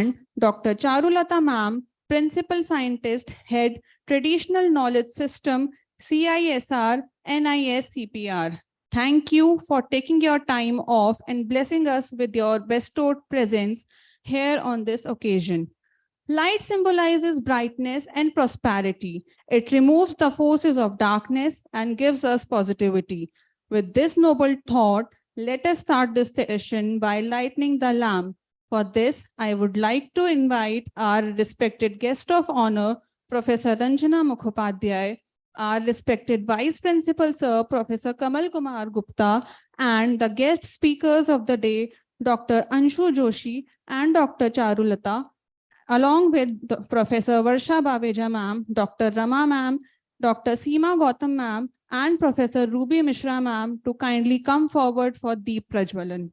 and Dr. Charulata Ma'am, Principal Scientist, Head, Traditional Knowledge System, CISR, NIS CPR. Thank you for taking your time off and blessing us with your bestowed presence here on this occasion. Light symbolizes brightness and prosperity. It removes the forces of darkness and gives us positivity. With this noble thought, let us start this session by lighting the lamp. For this, I would like to invite our respected guest of honor, Professor Ranjana Mukhopadhyay, our respected Vice Principal Sir, Professor Kamal Kumar Gupta, and the guest speakers of the day, Dr. Anshu Joshi and Dr. Charulata, along with Professor Varsha Baveja Ma'am, Dr. Rama Ma'am, Dr. Seema Gautam Ma'am, and Professor Ruby Mishra Ma'am to kindly come forward for Deep Prajwalan.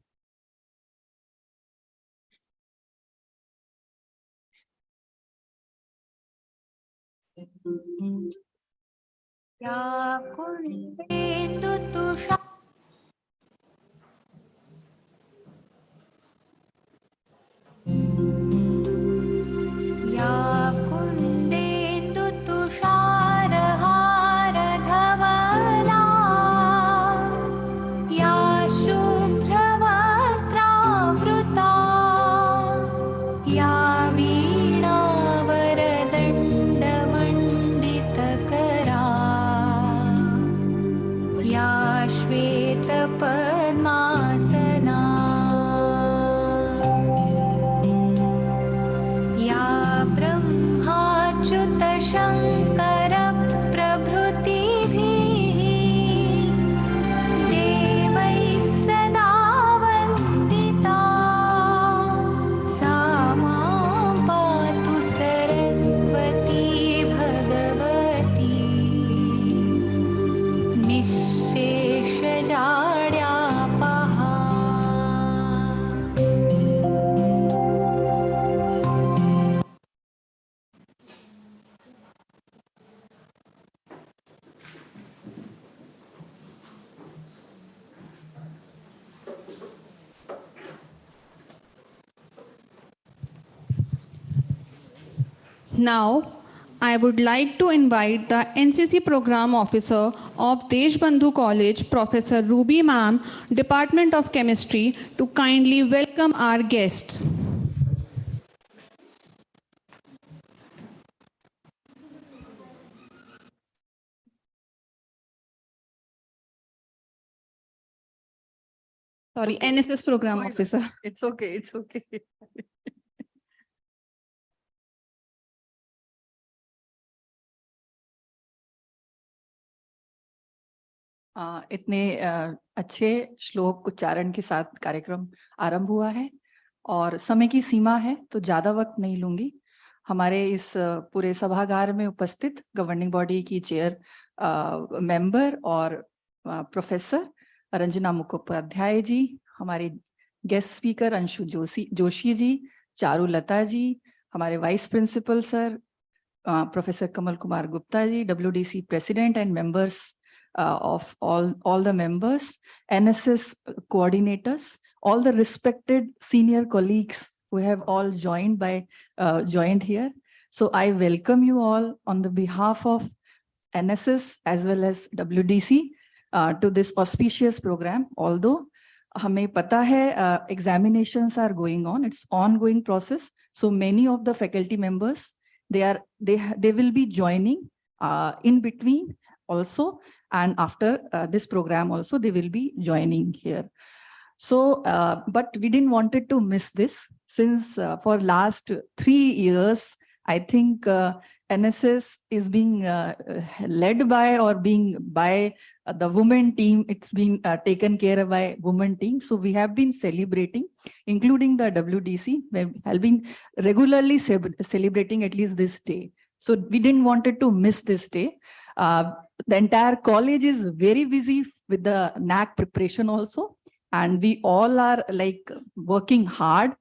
Now, I would like to invite the NCC Program Officer of Deshbandhu College, Professor Ruby Ma'am, Department of Chemistry, to kindly welcome our guests. Sorry, NSS Program Officer. It's okay, it's okay. इतने अच्छे श्लोक उच्चारण के साथ कार्यक्रम आरंभ हुआ है और समय की सीमा है तो ज़्यादा वक्त नहीं लूंगी। हमारे इस पूरे सभागार में उपस्थित गवर्निंग बॉडी की चेयर मेंबर और प्रोफेसर रंजना मुखोपाध्याय जी, हमारे गेस्ट स्पीकर अंशु जोशी जी, चारुलता जी, हमारे vice principal sir professor Kamal Kumar Gupta ji, WDC president and members of all the members, NSS coordinators, all the respected senior colleagues who have all joined here. So I welcome you all on the behalf of NSS as well as WDC to this auspicious program. Although हमें पता है examinations are going on, it's ongoing process. So many of the faculty members they will be joining in between also. And after this program also, they will be joining here. So, but we didn't wanted to miss this since for last 3 years, I think NSS is being led by or being by the women team. It's been taken care of by women team. So we have been celebrating, including the WDC. We have been regularly celebrating at least this day. So we didn't wanted to miss this day. The entire college is very busy with the NAC preparation also, and we all are like working hard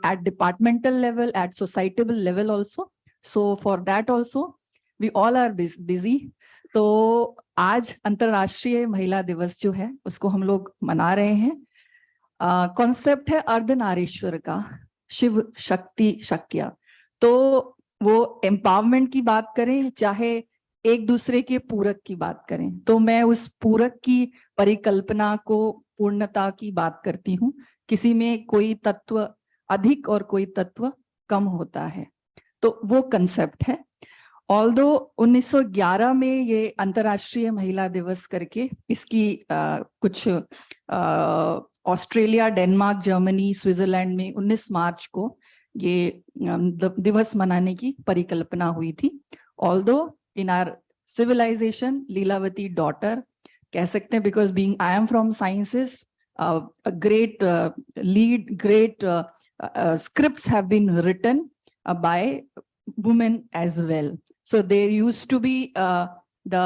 at departmental level, at societal level also. So for that also, we all are busy. तो आज अंतरराष्ट्रीय महिला दिवस जो है उसको हम लोग मना रहे हैं। कॉन्सेप्ट है अर्धनारीश्वर का, शिव शक्ति शक्या। तो वो एम्पावरमेंट की बात करें चाहे एक दूसरे के पूरक की बात करें, तो मैं उस पूरक की परिकल्पना को पूर्णता की बात करती हूँ। किसी में कोई तत्व अधिक और कोई तत्व कम होता है, तो वो कंसेप्ट है। ऑल्दो 1911 में ये अंतर्राष्ट्रीय महिला दिवस करके इसकी कुछ ऑस्ट्रेलिया, डेनमार्क, जर्मनी, स्विट्जरलैंड में 19 मार्च को ये दिवस मनाने की परिकल्पना हुई थी। Although in our civilisation, Lilavati daughter कह सकते हैं, because being I am from sciences, great lead, great scripts have been written by women as well. So there used to be the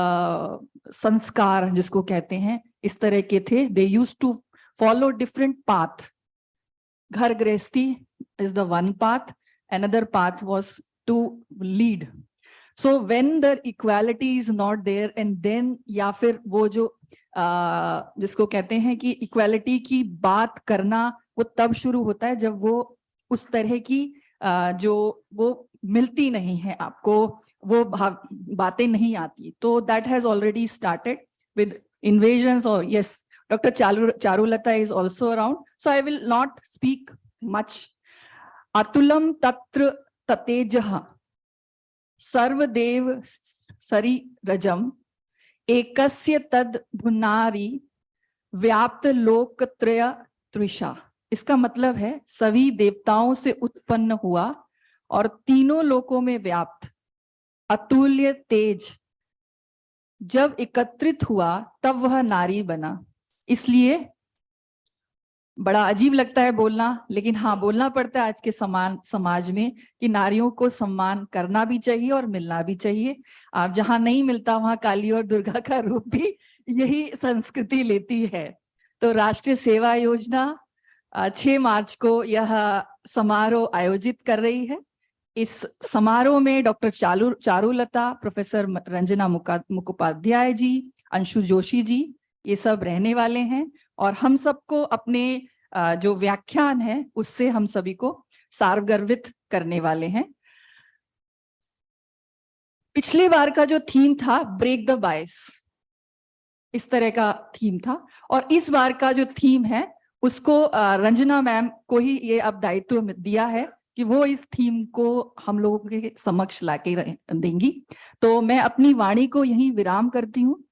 sanskar, जिसको कहते हैं, इस तरह के थे. They used to follow different path. Ghar Grehsti is the one path. Another path was to lead. So when the equality is not there, and then या फिर वो जो जिसको कहते हैं कि इक्वालिटी की बात करना वो तब शुरू होता है जब वो उस तरह की जो वो मिलती नहीं है आपको, वो बातें नहीं आती. तो that has already started with invasions. Or yes, Dr. Charulata is also around, so I will not speak much. Atulam tatra tatejah सर्वदेव सरी रजम एकस्य तद भुनारी व्याप्त लोकत्रय त्रिषा. इसका मतलब है सभी देवताओं से उत्पन्न हुआ और तीनों लोकों में व्याप्त अतुल्य तेज जब एकत्रित हुआ तब वह नारी बना. इसलिए बड़ा अजीब लगता है बोलना, लेकिन हाँ बोलना पड़ता है आज के समाज में कि नारियों को सम्मान करना भी चाहिए और मिलना भी चाहिए. और जहां नहीं मिलता वहां काली और दुर्गा का रूप भी यही संस्कृति लेती है. तो राष्ट्रीय सेवा योजना 6 मार्च को यह समारोह आयोजित कर रही है. इस समारोह में डॉक्टर चारुलता, प्रोफेसर रंजना मुखोपाध्याय जी, अंशु जोशी जी, ये सब रहने वाले हैं. और हम सबको अपने जो व्याख्यान है उससे हम सभी को सार्वगर्वित करने वाले हैं. पिछली बार का जो थीम था ब्रेक द बायस, इस तरह का थीम था. और इस बार का जो थीम है उसको रंजना मैम को ही ये अब दायित्व दिया है कि वो इस थीम को हम लोगों के समक्ष लाके देंगी. तो मैं अपनी वाणी को यहीं विराम करती हूँ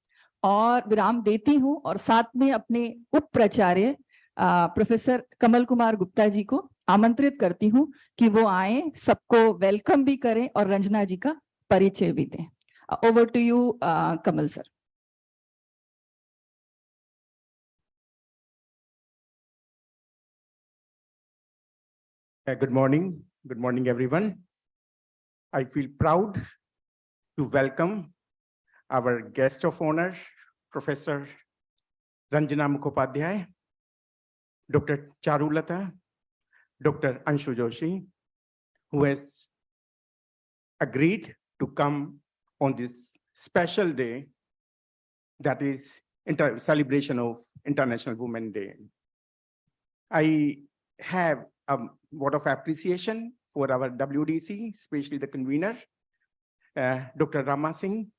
और विराम देती हूँ, और साथ में अपने उप प्राचार्य प्रोफेसर कमल कुमार गुप्ता जी को आमंत्रित करती हूँ कि वो आए, सबको वेलकम भी करें और रंजना जी का परिचय भी दें. Over to you Kamal sir. Good morning everyone. I feel proud to welcome our guest of honor, Professor Ranjana Mukhopadhyay, Dr. Charulata, Dr. Anshu Joshi, who has agreed to come on this special day, that is celebration of International Women's Day. I have a word of appreciation for our WDC, especially the convener, Dr. Rama Singh,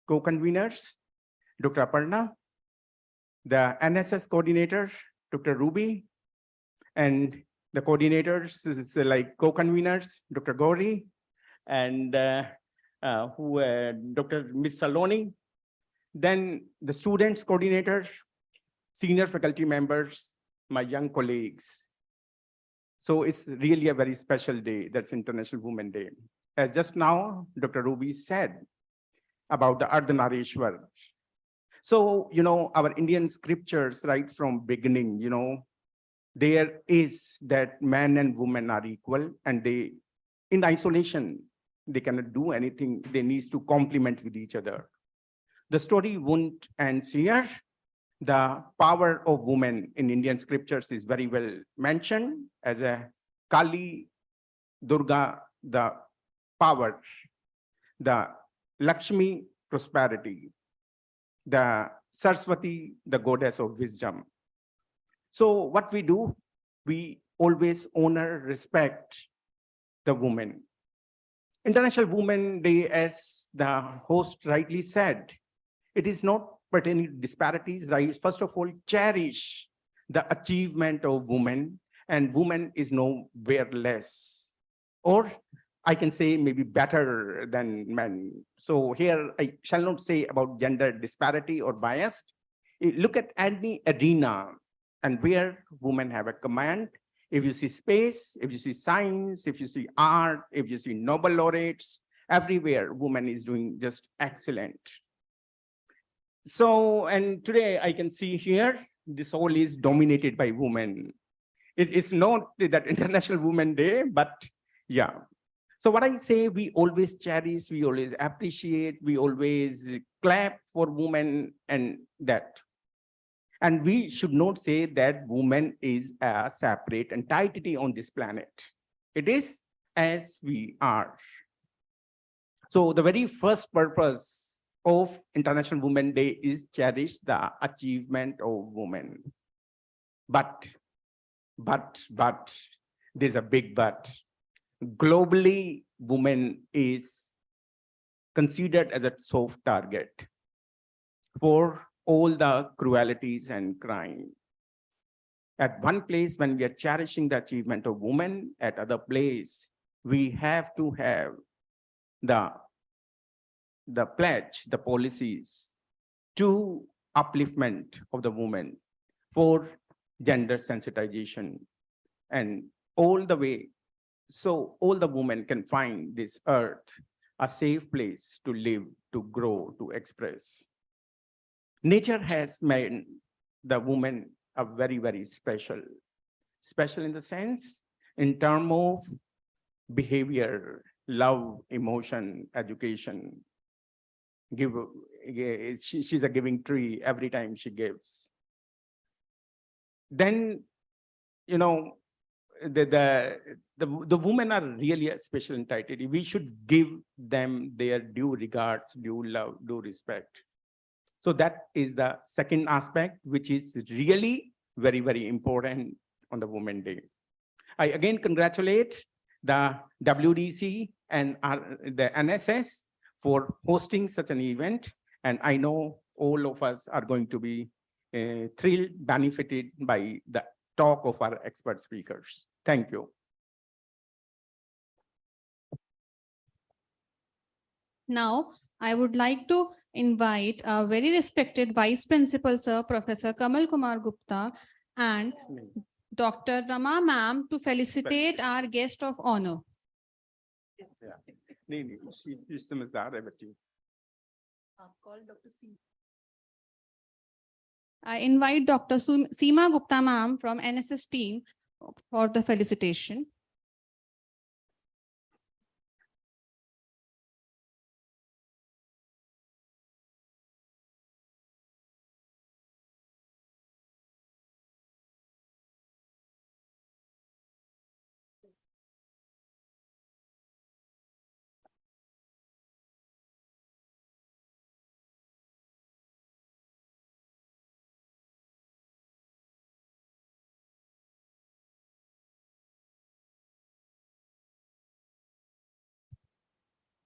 co-conveners, Dr. Aparna, the NSS coordinator, Dr. Ruby, and the coordinators is like co-conveners, Dr. Gauri, and Dr. Ms. Saloni. Then the students coordinator, senior faculty members, my young colleagues. So it's really a very special day. That's International Women's Day. As just now, Dr. Ruby said about the Ardhanarishwar. So, our Indian scriptures, right from beginning, there is that man and woman are equal, and they, in isolation, they cannot do anything. They need to complement with each other. The story won't end here. The power of women in Indian scriptures is very well mentioned as a Kali, Durga, the power, the Lakshmi, prosperity, the Saraswati, the goddess of wisdom. So what we do, we always honor, respect the women. International Women's Day, as the host rightly said, it is not pertaining to disparities, right? First of all, cherish the achievement of women, and woman is nowhere less, or I can say maybe better than men. So here I shall not say about gender disparity or bias. Look at any arena and where women have a command. If you see space, if you see science, if you see art, if you see Nobel laureates, everywhere woman is doing just excellent. So, and today I can see here, this all is dominated by women. It's not that International Women's Day, but yeah. So what I say, we always cherish, we always appreciate, we always clap for women and that. And we should not say that woman is a separate entity on this planet. It is as we are. So the very first purpose of International Women's Day is cherish the achievement of women. But, there's a big but. Globally, women is considered as a soft target for all the cruelties and crime. At one place, when we are cherishing the achievement of women, at other place, we have to have the pledge, the policies to upliftment of the woman for gender sensitization and all the way. So all the women can find this earth a safe place to live, to grow, to express. Nature has made the woman a very, very special. Special in the sense, in terms of behavior, love, emotion, education. She's a giving tree every time she gives. Then, you know, the women are really a special entity. We should give them their due regards, due love, due respect. So that is the second aspect, which is really very, very important on the Women's Day. I again congratulate the WDC and the NSS for hosting such an event. And I know all of us are going to be thrilled, benefited by the talk of our expert speakers. Thank you. Now, I would like to invite our very respected Vice Principal, Sir, Professor Kamal Kumar Gupta, and Dr. Rama Ma'am to felicitate our guest of honor. I invite Dr. Seema Gupta Ma'am from NSS team for the felicitation.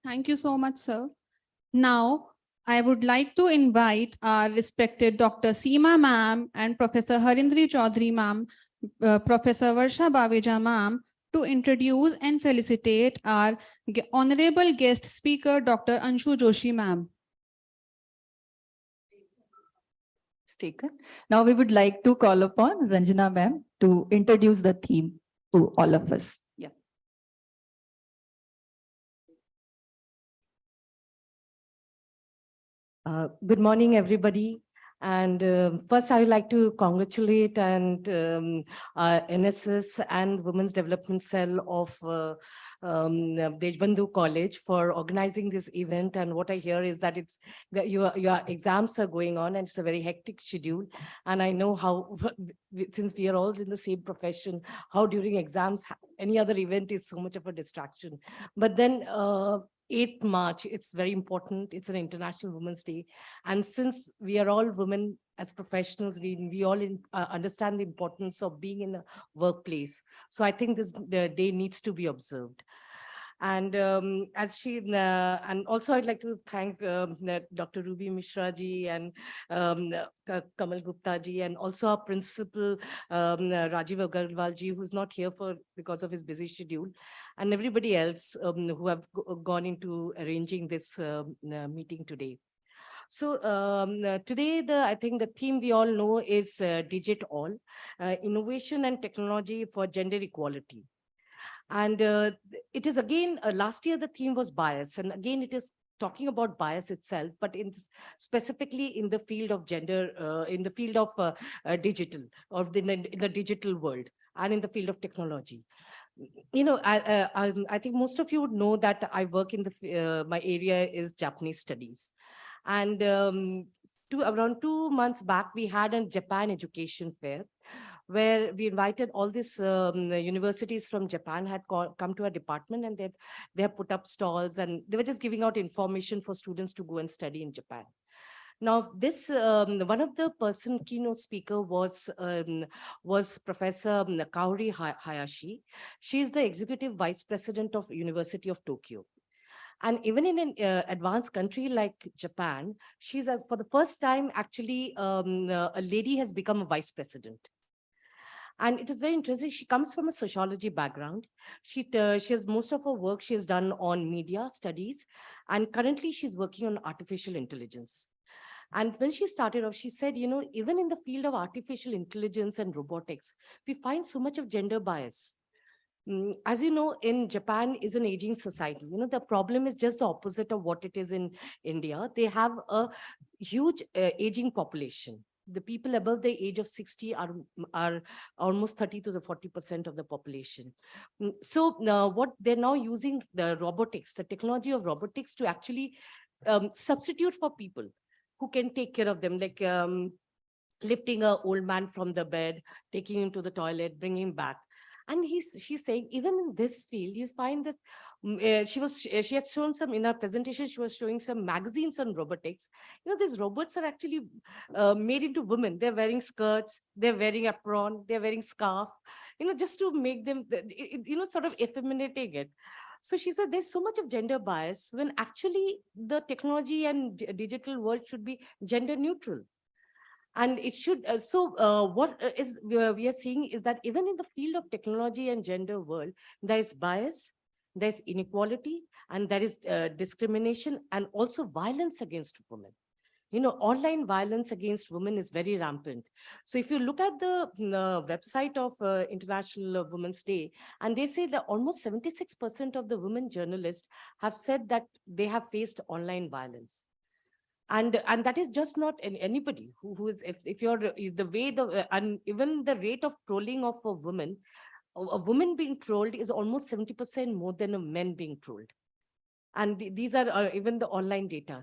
Thank you so much, sir. Now, I would like to invite our respected Dr. Seema Ma'am and Professor Harindri Chaudhary Ma'am, Professor Varsha Baveja Ma'am to introduce and felicitate our honorable guest speaker, Dr. Anshu Joshi Ma'am. Taken. Now we would like to call upon Ranjana ma'am to introduce the theme to all of us. Yeah. Good morning, everybody. And first, I would like to congratulate NSS and Women's Development Cell of Deshbandhu College for organizing this event. And what I hear is that it's your exams are going on and it's a very hectic schedule. And I know how, since we are all in the same profession, how during exams, any other event is so much of a distraction. But then 8th March, it's very important. It's an International Women's Day. And since we are all women as professionals, we all understand the importance of being in a workplace. So I think the day needs to be observed. And and also I'd like to thank Dr. Ruby Mishra ji and Kamal Gupta ji, and also our principal Rajiv Agarwal ji, who's not here because of his busy schedule, and everybody else who have gone into arranging this meeting today. So today, I think the theme we all know is Digit All, innovation and technology for gender equality. And it is again, last year the theme was bias. And again, it is talking about bias itself, but specifically in the field of gender, in the field of digital, or in the digital world, and in the field of technology. You know, I think most of you would know that I work in the, my area is Japanese studies. And around 2 months back, we had a Japan education fair, where we invited all these universities from Japan had come to our department, and they have put up stalls, and they were just giving out information for students to go and study in Japan. Now, this one of the keynote speaker was Professor Kaori Hayashi. She is the executive vice president of University of Tokyo. And even in an advanced country like Japan, she's for the first time, actually, a lady has become a vice president. And it is very interesting. She comes from a sociology background. She has most of her work she has done on media studies. And currently she's working on artificial intelligence. And when she started off, she said, you know, even in the field of artificial intelligence and robotics, we find so much of gender bias. As you know, in Japan is an aging society. You know, the problem is just the opposite of what it is in India. They have a huge aging population. The people above the age of 60 are almost 30 to 40% of the population. So what they're now using the robotics, the technology of robotics, to actually substitute for people who can take care of them, like lifting an old man from the bed, taking him to the toilet, bringing him back. And she's saying, even in this field, you find that she has shown some, in her presentation, she was showing some magazines on robotics. You know, these robots are actually made into women. They're wearing skirts, they're wearing apron, they're wearing scarf, you know, just to make them, you know, sort of effeminating it. So she said there's so much of gender bias when actually the technology and digital world should be gender neutral. And it should, what we are seeing is that even in the field of technology and gender world, there is bias, there's inequality, and there is discrimination, and also violence against women. You know, online violence against women is very rampant. So if you look at the website of International Women's Day, and they say that almost 76% of the women journalists have said that they have faced online violence. And that is just not anybody who is, if you're the way and even the rate of trolling of a woman being trolled is almost 70% more than a man being trolled. And these are even the online data.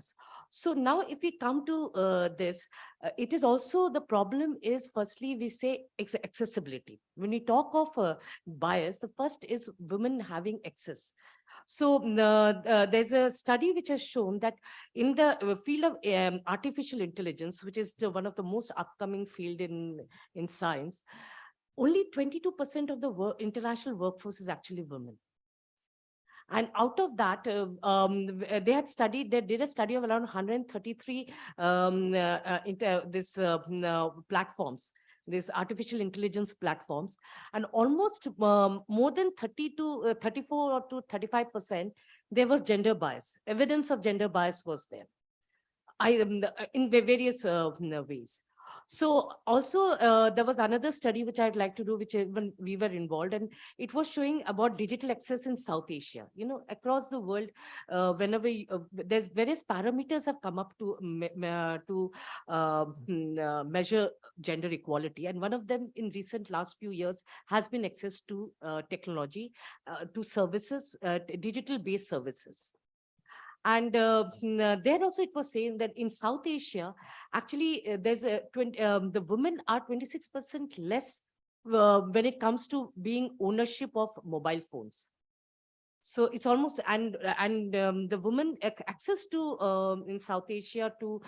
So now if we come to this, it is also, the problem is, firstly, we say accessibility. When we talk of bias, the first is women having access. So there's a study which has shown that in the field of artificial intelligence, which is one of the most upcoming field in science, only 22% of the international workforce is actually women. And out of that, they did a study of around 133 platforms, these artificial intelligence platforms, and almost more than 34 to 35%, there was gender bias. Evidence of gender bias was there in various ways. So also there was another study which I'd like to do, which when we were involved, and it was showing about digital access in South Asia. You know, across the world, whenever there's various parameters have come up to measure gender equality, and one of them in recent last few years has been access to technology, to services, digital-based services. And there also it was saying that in South Asia, actually there's the women are 26% less when it comes to being ownership of mobile phones. So it's almost, and the women access to in South Asia to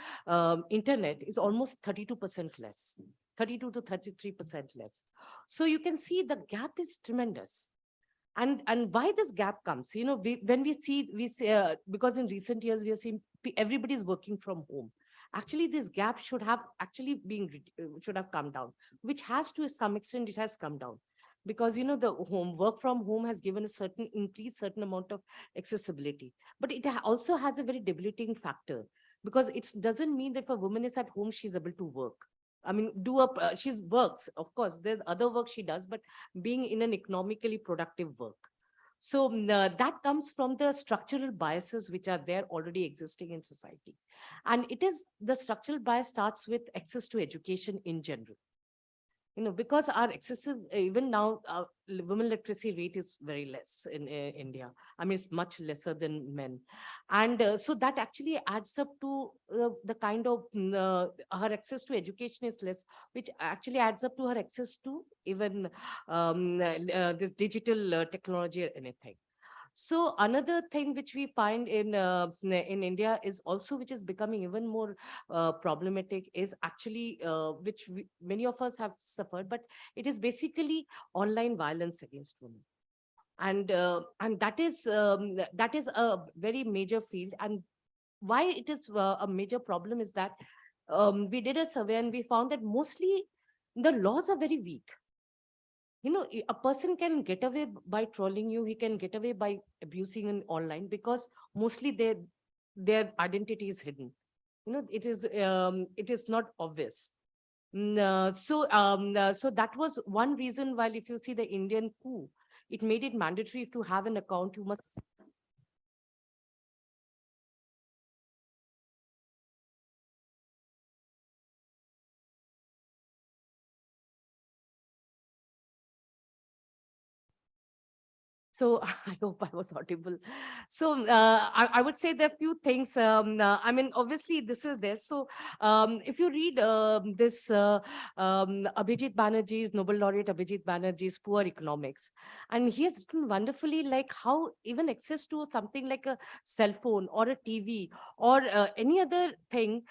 internet is almost 32% less, 32 to 33% less. So you can see the gap is tremendous. And why this gap comes, you know, when we see because in recent years we are seeing everybody's working from home. Actually, this gap should have actually should have come down, which has, to some extent, it has come down, because you know the work from home has given a certain increase, certain amount of accessibility, but it also has a very debilitating factor, because it doesn't mean that if a woman is at home she's able to work. I mean, she works, of course, there's other work she does, but being in an economically productive work. So that comes from the structural biases which are there already existing in society. And it is, the structural bias starts with access to education in general. You know, because our excessive, even now, women literacy rate is very less in India. I mean, it's much lesser than men. And so that actually adds up to the kind of, her access to education is less, which actually adds up to her access to even this digital technology or anything. So another thing which we find in India is also, which is becoming even more problematic, is actually which many of us have suffered, but it is basically online violence against women. And that is a very major field. And why it is a major problem is that we did a survey and we found that mostly the laws are very weak. You know, a person can get away by trolling you, he can get away by abusing in online, because mostly their identity is hidden. You know, it is not obvious. So that was one reason. While if you see the Indian coup, it made it mandatory to have an account, you must. So I hope I was audible. So I would say there are few things. I mean, obviously this is there. So if you read this Abhijit Banerjee's, Nobel laureate Abhijit Banerjee's Poor Economics, and he has written wonderfully like how even access to something like a cell phone or a TV or any other thing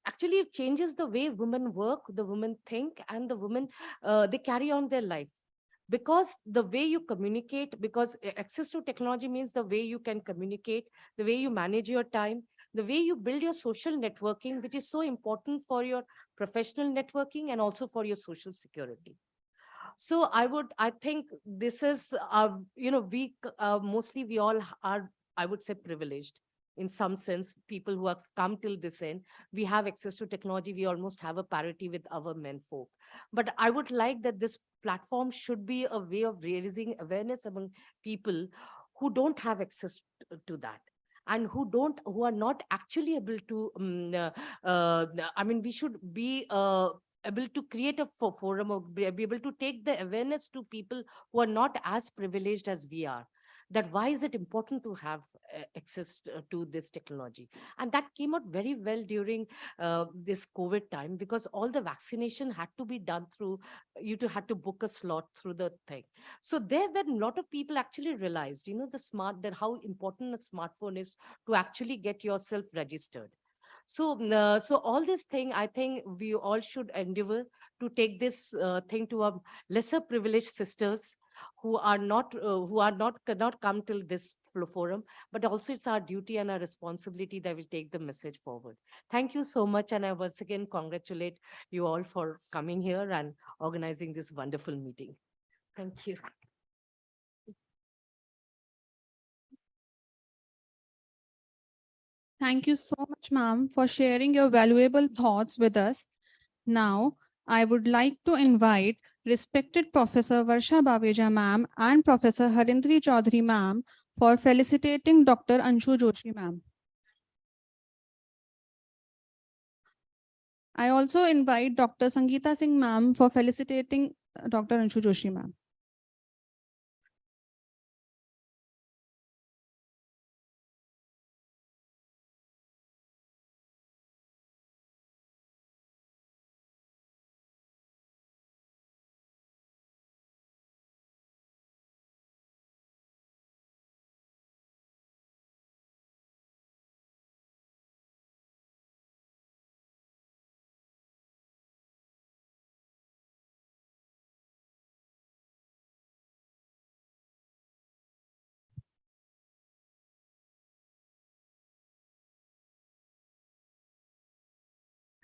actually changes the way women work, the women think, and the women they carry on their life. Because the way you communicate, because access to technology means the way you can communicate, the way you manage your time, the way you build your social networking, which is so important for your professional networking and also for your social security. So I think this is, you know, mostly we all are, I would say, privileged in some sense. People who have come till this end, we have access to technology. We almost have a parity with our men folk. But I would like that this platform should be a way of raising awareness among people who don't have access to that, and who are not actually able to I mean, we should be able to create a forum, or be able to take the awareness to people who are not as privileged as we are, that why is it important to have access to this technology. And that came out very well during this COVID time, because all the vaccination had to be done through, had to book a slot through the thing. So there were a lot of people actually realized, you know, that how important a smartphone is to actually get yourself registered. So, so all this thing, I think we all should endeavor to take this thing to our lesser privileged sisters cannot come till this forum, but also it's our duty and our responsibility that we take the message forward. Thank you so much. And I once again congratulate you all for coming here and organizing this wonderful meeting. Thank you. Thank you so much, ma'am, for sharing your valuable thoughts with us. Now, I would like to invite respected Professor Varsha Baweja ma'am and Professor Harindri Chaudhary ma'am for felicitating Dr. Anshu Joshi ma'am. I also invite Dr. Sangeeta Singh ma'am for felicitating Dr. Anshu Joshi ma'am.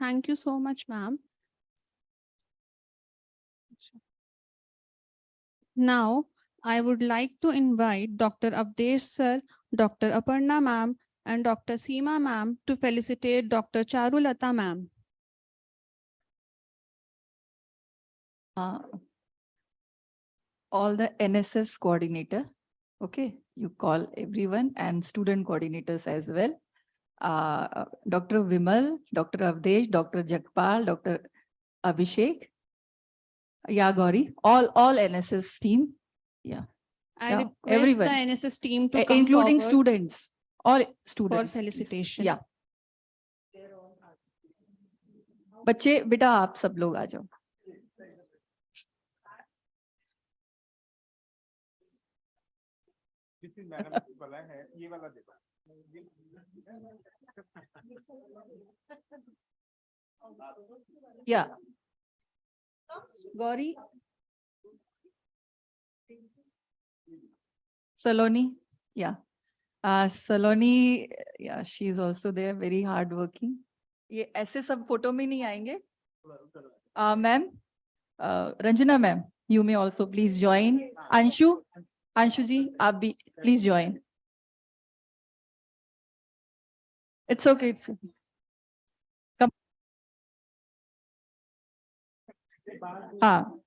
Thank you so much, ma'am. Now, I would like to invite Dr. Avdesh sir, Dr. Aparna ma'am, and Dr. Seema ma'am to felicitate Dr. Charulata ma'am. All the NSS coordinator, okay, you call everyone and student coordinators as well. Dr. Vimal, Dr. Avdesh, Dr. Jakpal, Dr. Abhishek, yeah, Gauri, all NSS team, yeah, I Yeah, request everyone. the NSS team to come including forward students, all for students. felicitation. Yeah. बच्चे बेटा आप सब लोग आ जाओ. This is madam वाला है, ये वाला दे दो. Yeah. Gauri. Saloni, yeah. Saloni, yeah, she is also there, very hardworking. ये ऐसे सब फोटो में नहीं आएंगे. Ma'am, Ranjana ma'am, you may also please join. Anshu ji, आप भी please join. It's okay. It's okay. Come. हाँ.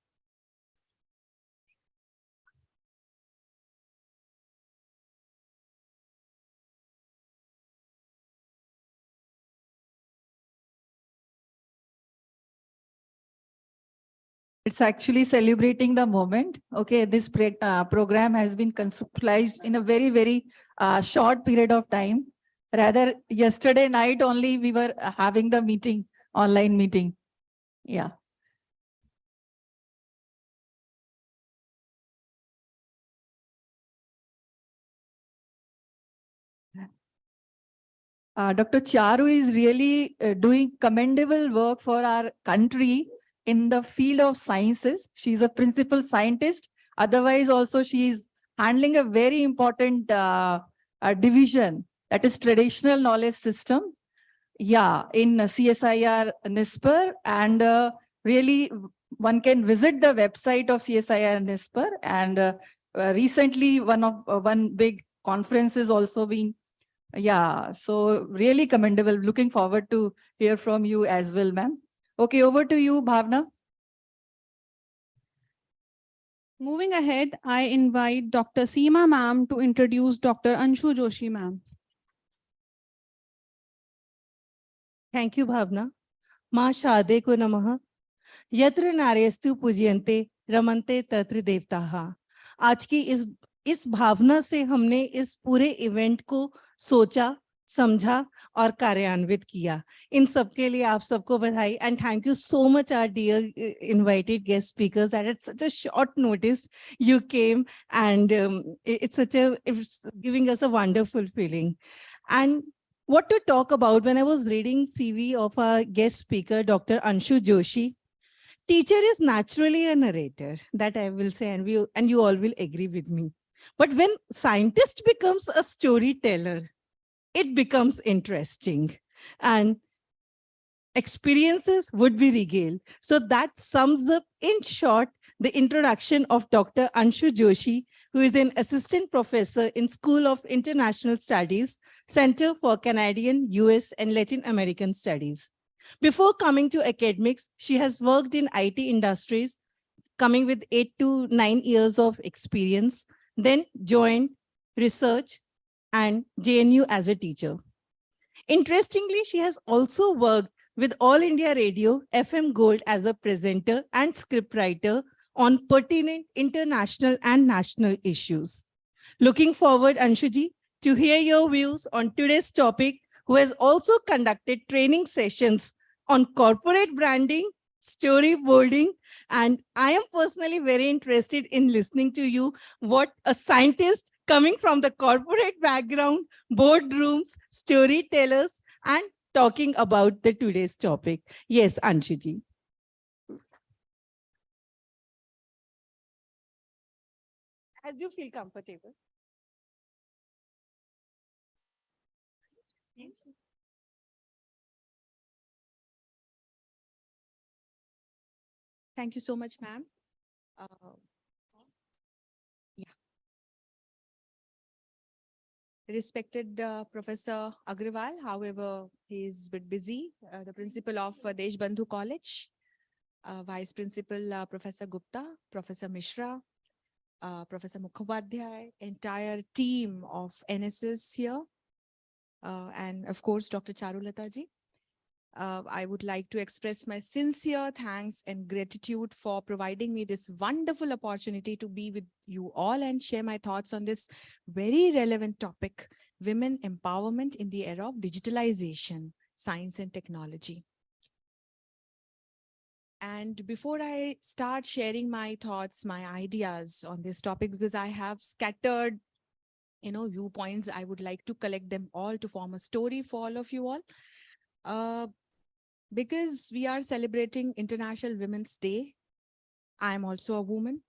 It's actually celebrating the moment. Okay, this program has been conceptualized in a very, very short period of time. Rather, yesterday night only we were having the meeting, online meeting. Yeah. Dr. Charu is really doing commendable work for our country in the field of sciences. She's a principal scientist. Otherwise, also she is handling a very important division, that is traditional knowledge system. Yeah, in CSIR NISPER, and really one can visit the website of CSIR NISPER, and recently one big conference is also being. Yeah, so really commendable. Looking forward to hear from you as well, ma'am. Okay, over to you, Bhavna. Moving ahead, I invite Dr. Seema ma'am to introduce Dr. Anshu Joshi ma'am. Thank you, Bhavna. Ma Shade ko namaha. Yatra naryastu pujyante ramante tatra devtaha. आज की इस भावना से हमने इस पूरे event को सोचा, समझा और कार्यान्वित किया. इन सब के लिए आप सबको बधाई, and thank you so much our dear invited guest speakers that at such a short notice you came, and it's giving us a wonderful feeling. And what to talk about, when I was reading CV of our guest speaker, Dr. Anshu Joshi, teacher is naturally a narrator, that I will say, and you all will agree with me. But when scientist becomes a storyteller, it becomes interesting, and experiences would be regaled. So that sums up in short the introduction of Dr. Anshu Joshi, who is an assistant professor in School of International Studies, Center for Canadian, US, and Latin American Studies. Before coming to academics, she has worked in IT industries, coming with 8 to 9 years of experience, then joined research and JNU as a teacher. Interestingly, she has also worked with All India Radio, FM Gold as a presenter and scriptwriter on pertinent international and national issues. Looking forward, Anshuji, to hear your views on today's topic, who has also conducted training sessions on corporate branding, storyboarding, and I am personally very interested in listening to you, what a scientist coming from the corporate background, boardrooms, storytellers, and talking about the today's topic. Yes, Anshuji. As you feel comfortable. Yes. Thank you so much, ma'am. Yeah. Respected Professor Agrawal, however, he is a bit busy, the principal of Deshbandhu College, Vice Principal Professor Gupta, Professor Mishra, Professor Mukhopadhyay, entire team of NSS here, and of course, Dr. Charulata ji. I would like to express my sincere thanks and gratitude for providing me this wonderful opportunity to be with you all and share my thoughts on this very relevant topic, women empowerment in the era of digitalization, science and technology. And before I start sharing my thoughts, my ideas on this topic, because I have scattered, viewpoints, I would like to collect them all to form a story for all of you all. Because we are celebrating International Women's Day, I am also a woman.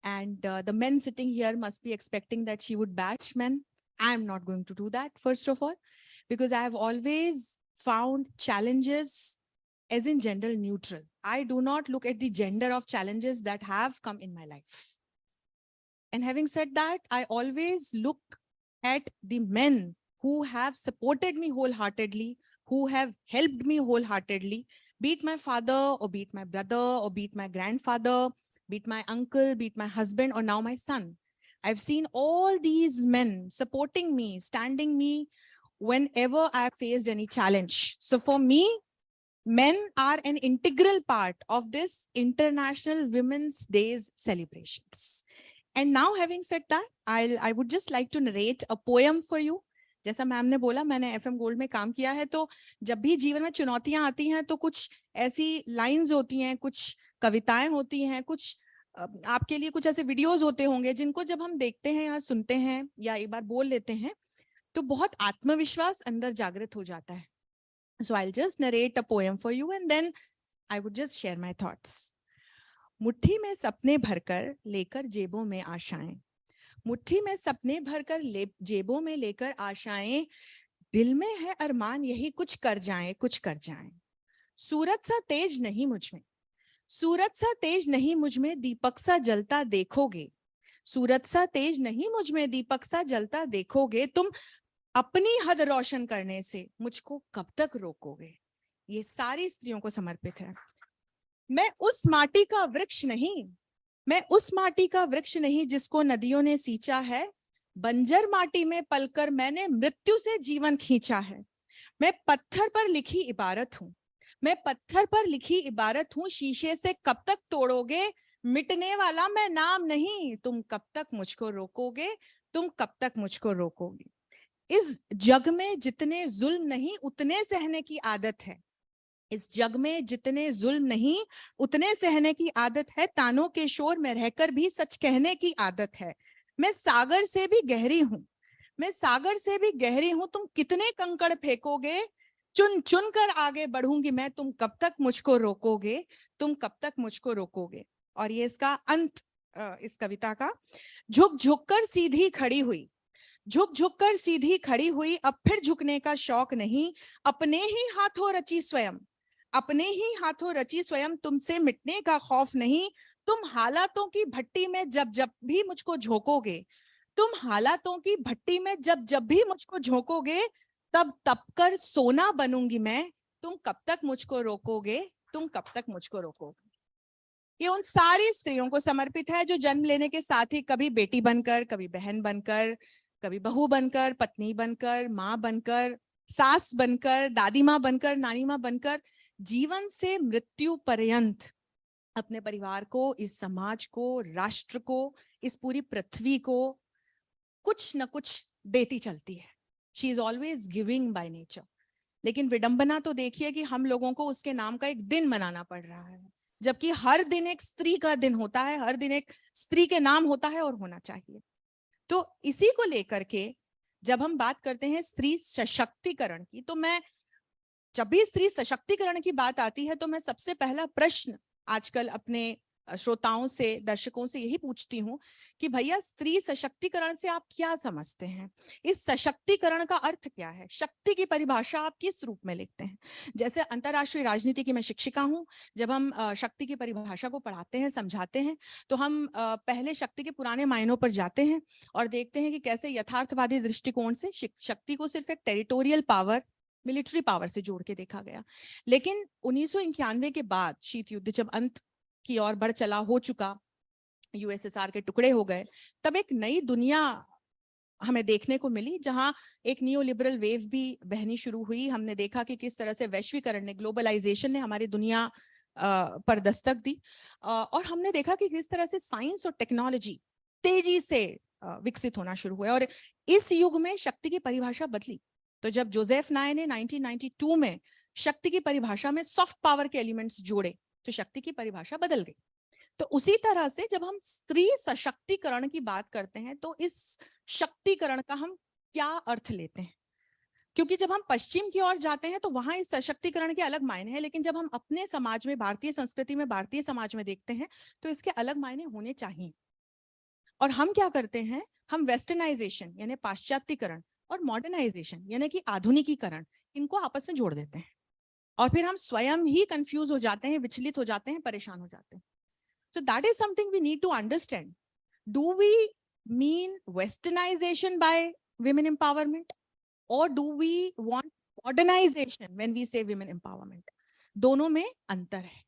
And the men sitting here must be expecting that she would bash men. I am not going to do that, first of all, because I have always found challenges as in gender neutral. I do not look at the gender of challenges that have come in my life. And having said that, I always look at the men who have supported me wholeheartedly, who have helped me wholeheartedly, be it my father or be it my brother or be it my grandfather, be it my uncle, be it my husband or now my son. I've seen all these men supporting me, standing me whenever I faced any challenge. So for me, men are an integral part of this International Women's Day's celebrations. And now having said that, I would just like to narrate a poem for you. जैसा ma'am ने बोला, मैंने FM gold में काम किया है, तो जब भी जीवन में चुनौतियां आती हैं तो कुछ ऐसी लाइंस होती हैं, कुछ कविताएं होती हैं, कुछ आपके लिए कुछ ऐसे वीडियोस होते होंगे जिनको जब हम देखते हैं या सुनते हैं या एक बार बोल लेते हैं तो बहुत आत्मविश्वास अंदर जागृत हो जाता है. So I'll just narrate a poem for you and then I would just share my thoughts. मुट्ठी में सपने भरकर लेकर जेबों में आशाएं, मुट्ठी में सपने भरकर जेबों में लेकर आशाएं, दिल में है अरमान यही कुछ कर जाएं, कुछ कर जाएं. सूरज सा तेज नहीं मुझ में, सूरज सा तेज नहीं मुझ में, दीपक सा जलता देखोगे, सूरज सा तेज नहीं मुझ में, दीपक सा जलता देखोगे, तुम अपनी हद रोशन करने से मुझको कब तक रोकोगे. ये सारी स्त्रियों को समर्पित है. मैं उस माटी का वृक्ष नहीं, मैं उस माटी का वृक्ष नहीं जिसको नदियों ने सींचा है, बंजर माटी में पलकर मैंने मृत्यु से जीवन खींचा है. मैं पत्थर पर लिखी इबारत हूँ, मैं पत्थर पर लिखी इबारत हूँ, शीशे से कब तक तोड़ोगे, मिटने वाला मैं नाम नहीं, तुम कब तक मुझको रोकोगे, तुम कब तक मुझको रोकोगे. इस जग में जितने जुल्म नहीं उतने सहने की आदत है, इस जग में जितने जुल्म नहीं उतने सहने की आदत है, तानों के शोर में रहकर भी सच कहने की आदत है. मैं सागर से भी गहरी हूँ, मैं सागर से भी गहरी हूँ, तुम कितने कंकड़ फेंकोगे, चुन चुन कर आगे बढ़ूंगी मैं, तुम कब तक मुझको रोकोगे, तुम कब तक मुझको रोकोगे. और ये इसका अंत इस कविता का. झुक झुक कर सीधी खड़ी हुई, झुक झुक कर सीधी खड़ी हुई, अब फिर झुकने का शौक नहीं, अपने ही हाथों रची स्वयं, अपने ही हाथों रची स्वयं, तुमसे मिटने का खौफ नहीं. तुम हालातों की भट्टी में जब जब भी मुझको झोंकोगे, तुम हालातों की भट्टी में जब जब भी मुझको झोंकोगे, तब तप कर सोना बनूंगी मैं, तुम कब तक मुझको रोकोगे, तुम कब तक मुझको रोकोगे. ये उन सारी स्त्रियों को समर्पित है जो जन्म लेने के साथ ही कभी बेटी बनकर, कभी बहन बनकर, कभी बहू बनकर, पत्नी बनकर, माँ बनकर, सास बनकर, दादी माँ बनकर, नानी माँ बनकर, जीवन से मृत्यु पर्यंत अपने परिवार को, इस समाज को, राष्ट्र को, इस पूरी पृथ्वी को कुछ न कुछ देती चलती है. She is always giving by nature. लेकिन विडंबना तो देखिए कि हम लोगों को उसके नाम का एक दिन मनाना पड़ रहा है, जबकि हर दिन एक स्त्री का दिन होता है, हर दिन एक स्त्री के नाम होता है और होना चाहिए. तो इसी को लेकर के जब हम बात करते हैं स्त्री सशक्तिकरण की, तो मैं जब भी स्त्री सशक्तिकरण की बात आती है तो मैं सबसे पहला प्रश्न आजकल अपने श्रोताओं से, दर्शकों से यही पूछती हूँ कि भैया स्त्री सशक्तिकरण से आप क्या समझते हैं? इस सशक्तिकरण का अर्थ क्या है? शक्ति की परिभाषा आप किस रूप में लिखते हैं? जैसे अंतरराष्ट्रीय राजनीति की मैं शिक्षिका हूँ, जब हम शक्ति की परिभाषा को पढ़ाते हैं, समझाते हैं, तो हम पहले शक्ति के पुराने मायनों पर जाते हैं और देखते हैं कि कैसे यथार्थवादी दृष्टिकोण से शक्ति को सिर्फ एक टेरिटोरियल पावर, मिलिट्री पावर से जोड़ के देखा गया। लेकिन 1991 के बाद शीत युद्ध जब अंत की ओर बढ़ चला, हो चुका, यूएसएसआर के टुकड़े हो गए, तब एक नई दुनिया हमें देखने को मिली, जहां एक नियो लिबरल वेव भी बहनी शुरू हुई। हमने देखा कि किस तरह से वैश्वीकरण ने, ग्लोबलाइजेशन ने हमारी दुनिया पर दस्तक दी, और हमने देखा कि किस तरह से साइंस और टेक्नोलॉजी तेजी से विकसित होना शुरू हुआ। और इस युग में शक्ति की परिभाषा बदली। तो जब जोसेफ नाय ने 1992 में शक्ति की परिभाषा में सॉफ्ट पावर के एलिमेंट्स जोड़े, तो शक्ति की परिभाषा बदल गई। तो उसी तरह से जब हम स्त्री सशक्तिकरण की बात करते हैं, तो इस शक्तिकरण का हम क्या अर्थ लेते हैं? क्योंकि जब हम पश्चिम की ओर जाते हैं तो वहां इस सशक्तिकरण के अलग मायने हैं, लेकिन जब हम अपने समाज में, भारतीय संस्कृति में, भारतीय समाज में देखते हैं, तो इसके अलग मायने होने चाहिए। और हम क्या करते हैं? हम वेस्टर्नाइजेशन यानी पाश्चात्यकरण और मॉडर्नाइजेशन यानी कि आधुनिकीकरण, इनको आपस में जोड़ देते हैं, और फिर हम स्वयं ही कंफ्यूज हो जाते हैं, विचलित हो जाते हैं, परेशान हो जाते हैं। So that is something we need to understand. Do we mean westernization by women empowerment, or do we want modernization when we say women empowerment? दोनों में अंतर है।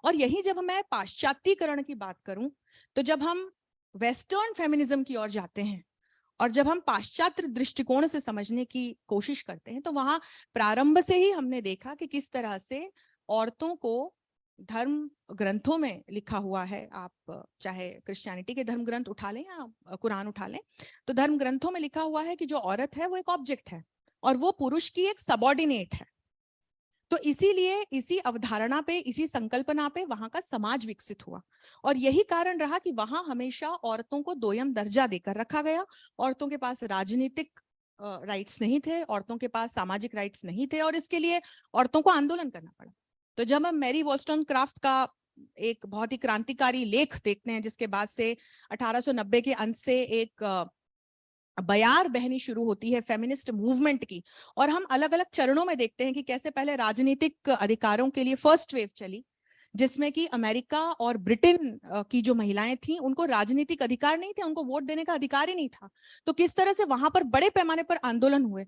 और यही जब मैं पाश्चात्यकरण की बात करूं, तो जब हम वेस्टर्न फेमिनिज्म की ओर जाते हैं और जब हम पाश्चात्य दृष्टिकोण से समझने की कोशिश करते हैं, तो वहां प्रारंभ से ही हमने देखा कि किस तरह से औरतों को धर्म ग्रंथों में लिखा हुआ है, आप चाहे क्रिश्चियनिटी के धर्म ग्रंथ उठा लें या कुरान उठा लें, तो धर्म ग्रंथों में लिखा हुआ है कि जो औरत है वो एक ऑब्जेक्ट है और वो पुरुष की एक सबऑर्डिनेट है। तो इसीलिए इसी अवधारणा पे, इसी संकल्पना पे वहां का समाज विकसित हुआ, और यही कारण रहा कि वहां हमेशा औरतों को दोयम दर्जा देकर रखा गया। औरतों के पास राजनीतिक राइट्स नहीं थे, औरतों के पास सामाजिक राइट्स नहीं थे, और इसके लिए औरतों को आंदोलन करना पड़ा। तो जब हम मैरी वॉलस्टोनक्राफ्ट का एक बहुत ही क्रांतिकारी लेख देखते हैं, जिसके बाद से 1890 के अंत से एक बयार बहनी शुरू होती है फेमिनिस्ट मूवमेंट की, और हम अलग अलग चरणों में देखते हैं कि कैसे पहले राजनीतिक अधिकारों के लिए फर्स्ट वेव चली, जिसमें कि अमेरिका और ब्रिटेन की जो महिलाएं थी, उनको राजनीतिक अधिकार नहीं थे, उनको वोट देने का अधिकार ही नहीं था। तो किस तरह से वहां पर बड़े पैमाने पर आंदोलन हुए।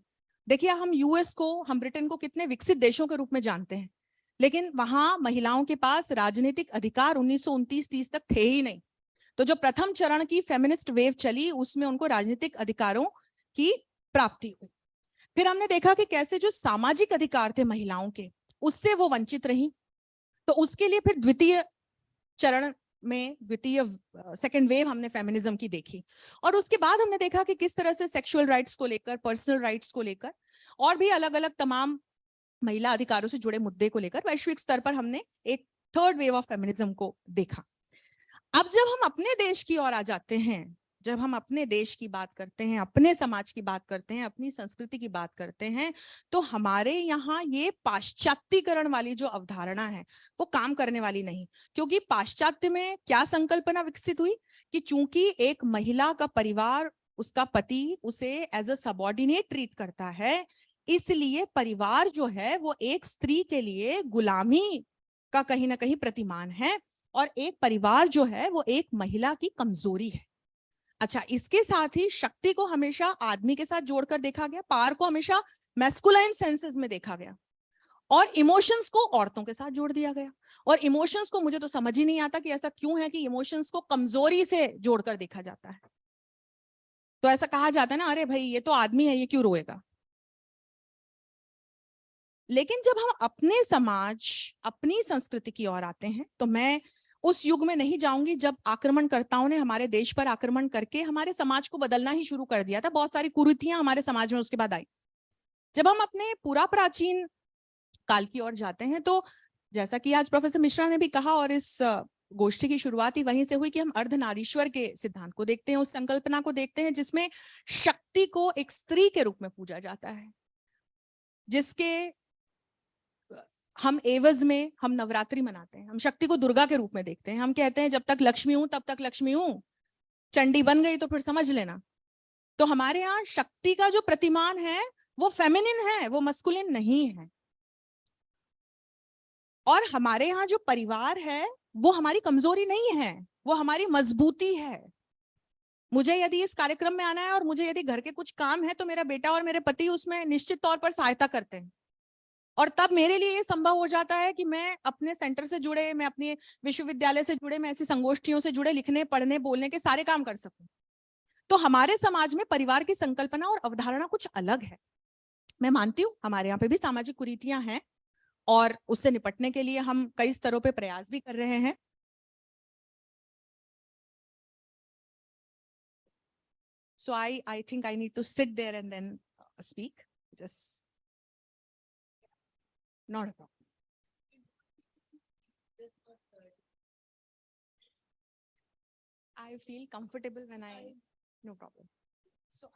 देखिए, हम यूएस को, हम ब्रिटेन को कितने विकसित देशों के रूप में जानते हैं, लेकिन वहां महिलाओं के पास राजनीतिक अधिकार 1929-30 तक थे ही नहीं। तो जो प्रथम चरण की फेमिनिस्ट वेव चली, उसमें उनको राजनीतिक अधिकारों की प्राप्ति हुई। फिर हमने देखा कि कैसे जो सामाजिक अधिकार थे महिलाओं के, उससे वो वंचित रही। तो उसके लिए फिर द्वितीय चरण में, द्वितीय सेकेंड वेव हमने फेमिनिज्म की देखी, और उसके बाद हमने देखा कि किस तरह से सेक्सुअल राइट्स को लेकर, पर्सनल राइट्स को लेकर, और भी अलग अलग तमाम महिला अधिकारों से जुड़े मुद्दे को लेकर वैश्विक स्तर पर हमने एक थर्ड वेव ऑफ फेमिनिज्म को देखा। अब जब हम अपने देश की ओर आ जाते हैं, जब हम अपने देश की बात करते हैं, अपने समाज की बात करते हैं, अपनी संस्कृति की बात करते हैं, तो हमारे यहाँ ये पाश्चात्यकरण वाली जो अवधारणा है वो काम करने वाली नहीं। क्योंकि पाश्चात्य में क्या संकल्पना विकसित हुई कि चूंकि एक महिला का परिवार, उसका पति उसे एज अ सबऑर्डिनेट ट्रीट करता है, इसलिए परिवार जो है वो एक स्त्री के लिए गुलामी का कहीं ना कहीं प्रतिमान है, और एक परिवार जो है वो एक महिला की कमजोरी है। अच्छा, इसके साथ ही शक्ति को हमेशा आदमी के साथ जोड़कर देखा गया, पावर को हमेशा मैस्कुलाइन सेंसेस में देखा गया, और इमोशंस को औरतों के साथ जोड़ दिया गया। और इमोशंस को, मुझे तो समझ ही नहीं आता कि ऐसा क्यों है कि इमोशंस को कमजोरी से जोड़कर देखा जाता है। तो ऐसा कहा जाता है ना, अरे भाई ये तो आदमी है, ये क्यों रोएगा। लेकिन जब हम अपने समाज, अपनी संस्कृति की ओर आते हैं, तो मैं उस युग में नहीं जाऊंगी जब आक्रमणकर्ताओं ने हमारे देश पर आक्रमण करके हमारे समाज को बदलना ही शुरू कर दिया था। बहुत सारी कुरीतियां हमारे समाज में उसके बाद आई। जब हम अपने पूरा प्राचीन काल की ओर जाते हैं, तो जैसा कि आज प्रोफेसर मिश्रा ने भी कहा, और इस गोष्ठी की शुरुआत ही वहीं से हुई कि हम अर्धनारीश्वर के सिद्धांत को देखते हैं, उस संकल्पना को देखते हैं जिसमें शक्ति को एक स्त्री के रूप में पूजा जाता है, जिसके हम एवज में हम नवरात्रि मनाते हैं, हम शक्ति को दुर्गा के रूप में देखते हैं। हम कहते हैं जब तक लक्ष्मी हूं तब तक लक्ष्मी हूं, चंडी बन गई तो फिर समझ लेना। तो हमारे यहाँ शक्ति का जो प्रतिमान है वो फेमिनिन है, वो मस्कुलिन नहीं है। और हमारे यहाँ जो परिवार है वो हमारी कमजोरी नहीं है, वो हमारी मजबूती है। मुझे यदि इस कार्यक्रम में आना है और मुझे यदि घर के कुछ काम है तो मेरा बेटा और मेरे पति उसमें निश्चित तौर पर सहायता करते हैं, और तब मेरे लिए ये संभव हो जाता है कि मैं अपने सेंटर से जुड़े, मैं अपने विश्वविद्यालय से जुड़े, मैं ऐसी संगोष्ठियों से जुड़े लिखने पढ़ने बोलने के सारे काम कर सकूं। तो हमारे समाज में परिवार की संकल्पना और अवधारणा कुछ अलग है। मैं मानती हूँ हमारे यहाँ पे भी सामाजिक कुरीतियां हैं और उससे निपटने के लिए हम कई स्तरों पे प्रयास भी कर रहे हैं। So I think I need to sit there and then speak. Just not a problem. I feel comfortable when no problem. So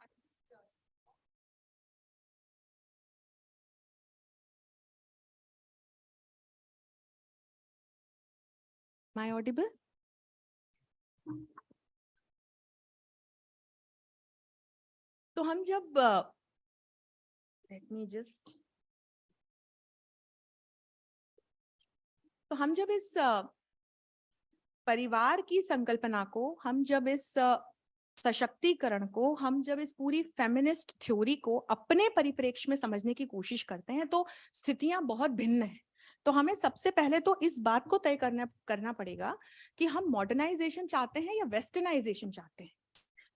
am I audible? तो हम जब let me just तो हम जब इस परिवार की संकल्पना को, हम जब इस सशक्तिकरण को, हम जब इस पूरी फेमिनिस्ट थ्योरी को अपने परिप्रेक्ष्य में समझने की कोशिश करते हैं तो स्थितियां बहुत भिन्न हैं। तो हमें सबसे पहले तो इस बात को तय करना पड़ेगा कि हम मॉडर्नाइजेशन चाहते हैं या वेस्टर्नाइजेशन चाहते हैं।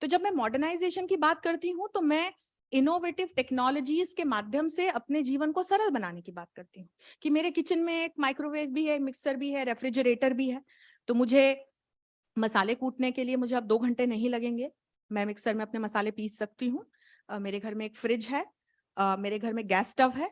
तो जब मैं मॉडर्नाइजेशन की बात करती हूँ तो मैं इनोवेटिव टेक्नोलॉजीज के माध्यम से अपने जीवन को सरल बनाने की बात करती हूँ कि मेरे किचन में एक माइक्रोवेव भी है, मिक्सर भी है, रेफ्रिजरेटर भी है, तो मुझे मसाले कूटने के लिए मुझे अब 2 घंटे नहीं लगेंगे, मैं मिक्सर में अपने मसाले पीस सकती हूँ। मेरे घर में एक फ्रिज है, मेरे घर में गैस स्टव है,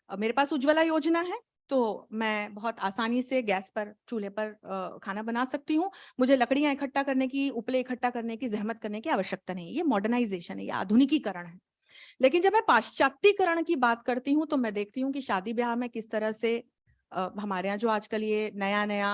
मेरे पास उज्ज्वला योजना है, तो मैं बहुत आसानी से गैस पर, चूल्हे पर खाना बना सकती हूँ। मुझे लकड़ियां इकट्ठा करने की, उपले इकट्ठा करने की, जहमत करने की आवश्यकता नहीं है। ये मॉडर्नाइजेशन है, ये आधुनिकीकरण है। लेकिन जब मैं पाश्चात्यकरण की बात करती हूँ तो मैं देखती हूँ कि शादी ब्याह में किस तरह से हमारे यहाँ जो आजकल ये नया नया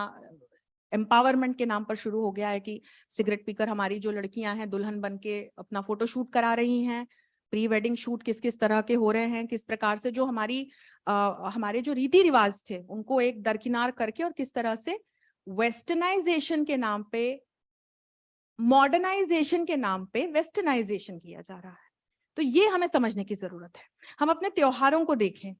एम्पावरमेंट के नाम पर शुरू हो गया है कि सिगरेट पीकर हमारी जो लड़कियां हैं दुल्हन बन के अपना फोटो शूट करा रही हैं, प्री वेडिंग शूट किस किस तरह के हो रहे हैं, किस प्रकार से जो हमारे जो रीति रिवाज थे उनको एक दरकिनार करके और किस तरह से वेस्टर्नाइजेशन के नाम पे, मॉडर्नाइजेशन के नाम पे वेस्टर्नाइजेशन किया जा रहा है। तो ये हमें समझने की जरूरत है। हम अपने त्योहारों को देखें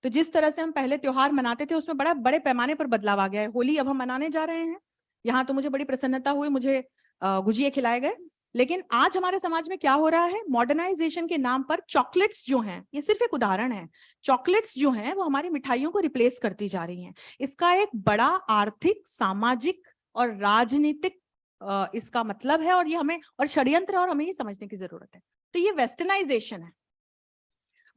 तो जिस तरह से हम पहले त्योहार मनाते थे उसमें बड़ा बड़े पैमाने पर बदलाव आ गया है। होली अब हम मनाने जा रहे हैं, यहाँ तो मुझे बड़ी प्रसन्नता हुई, मुझे गुजिया खिलाए गए। लेकिन आज हमारे समाज में क्या हो रहा है, मॉडर्नाइजेशन के नाम पर चॉकलेट्स जो हैं, ये सिर्फ एक उदाहरण है, चॉकलेट्स जो हैं वो हमारी मिठाइयों को रिप्लेस करती जा रही हैं। इसका एक बड़ा आर्थिक, सामाजिक और राजनीतिक इसका मतलब है, और ये हमें, और षड्यंत्र, और हमें ये समझने की जरूरत है। तो ये वेस्टर्नाइजेशन है।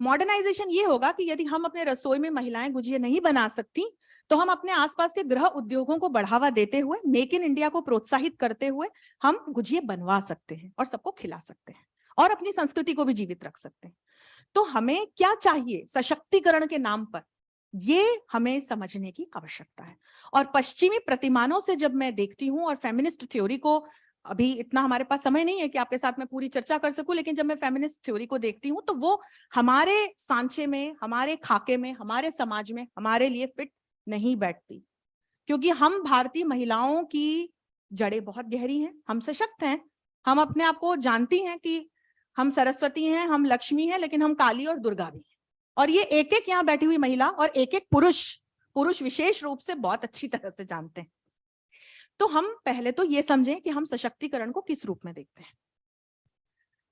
मॉडर्नाइजेशन ये होगा कि यदि हम अपने रसोई में महिलाएं गुजिया नहीं बना सकती तो हम अपने आसपास के गृह उद्योगों को बढ़ावा देते हुए, मेक इन इंडिया को प्रोत्साहित करते हुए हम गुजिया बनवा सकते हैं और सबको खिला सकते हैं और अपनी संस्कृति को भी जीवित रख सकते हैं। तो हमें क्या चाहिए सशक्तिकरण के नाम पर, ये हमें समझने की आवश्यकता है। और पश्चिमी प्रतिमानों से जब मैं देखती हूँ, और फेमिनिस्ट थ्योरी को, अभी इतना हमारे पास समय नहीं है कि आपके साथ मैं पूरी चर्चा कर सकूं, लेकिन जब मैं फेमिनिस्ट थ्योरी को देखती हूँ तो वो हमारे सांचे में, हमारे खाके में, हमारे समाज में हमारे लिए फिट नहीं बैठती, क्योंकि हम भारतीय महिलाओं की जड़ें बहुत गहरी हैं, हम सशक्त हैं, हम अपने आप को जानती हैं कि हम सरस्वती हैं, हम लक्ष्मी हैं, लेकिन हम काली और दुर्गा भी हैं। और ये एक एक यहाँ बैठी हुई महिला और एक एक पुरुष विशेष रूप से बहुत अच्छी तरह से जानते हैं। तो हम पहले तो ये समझें कि हम सशक्तिकरण को किस रूप में देखते हैं।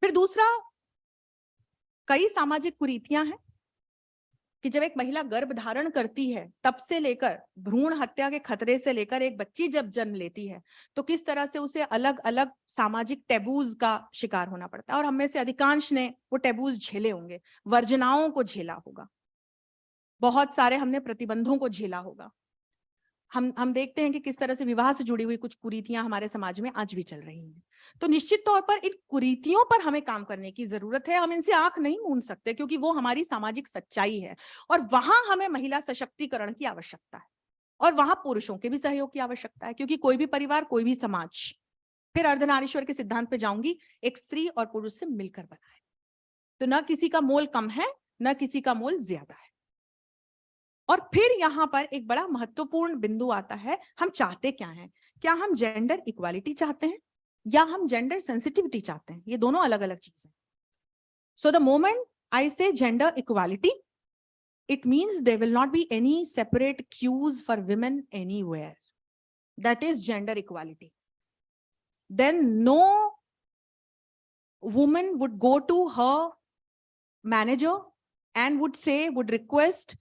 फिर दूसरा, कई सामाजिक कुरीतियां हैं कि जब एक महिला गर्भ धारण करती है तब से लेकर भ्रूण हत्या के खतरे से लेकर एक बच्ची जब जन्म लेती है तो किस तरह से उसे अलग अलग सामाजिक टैबूज का शिकार होना पड़ता है। और हम में से अधिकांश ने वो टैबूज झेले होंगे, वर्जनाओं को झेला होगा, बहुत सारे हमने प्रतिबंधों को झेला होगा। हम देखते हैं कि किस तरह से विवाह से जुड़ी हुई कुछ कुरीतियां हमारे समाज में आज भी चल रही हैं। तो निश्चित तौर पर इन कुरीतियों पर हमें काम करने की जरूरत है। हम इनसे आंख नहीं मूंद सकते क्योंकि वो हमारी सामाजिक सच्चाई है और वहां हमें महिला सशक्तिकरण की आवश्यकता है और वहां पुरुषों के भी सहयोग की आवश्यकता है, क्योंकि कोई भी परिवार, कोई भी समाज, फिर अर्धनारीश्वर के सिद्धांत पे जाऊंगी, एक स्त्री और पुरुष से मिलकर बना है। तो न किसी का मोल कम है, न किसी का मोल ज्यादा है। और फिर यहाँ पर एक बड़ा महत्वपूर्ण बिंदु आता है, हम चाहते क्या हैं? क्या हम जेंडर इक्वालिटी चाहते हैं या हम जेंडर सेंसिटिविटी चाहते हैं? ये दोनों अलग अलग चीजें। सो द मोमेंट आई से gender equality, it means there will not be any separate queues for women anywhere. That is gender equality. Then no woman would go to her manager and would request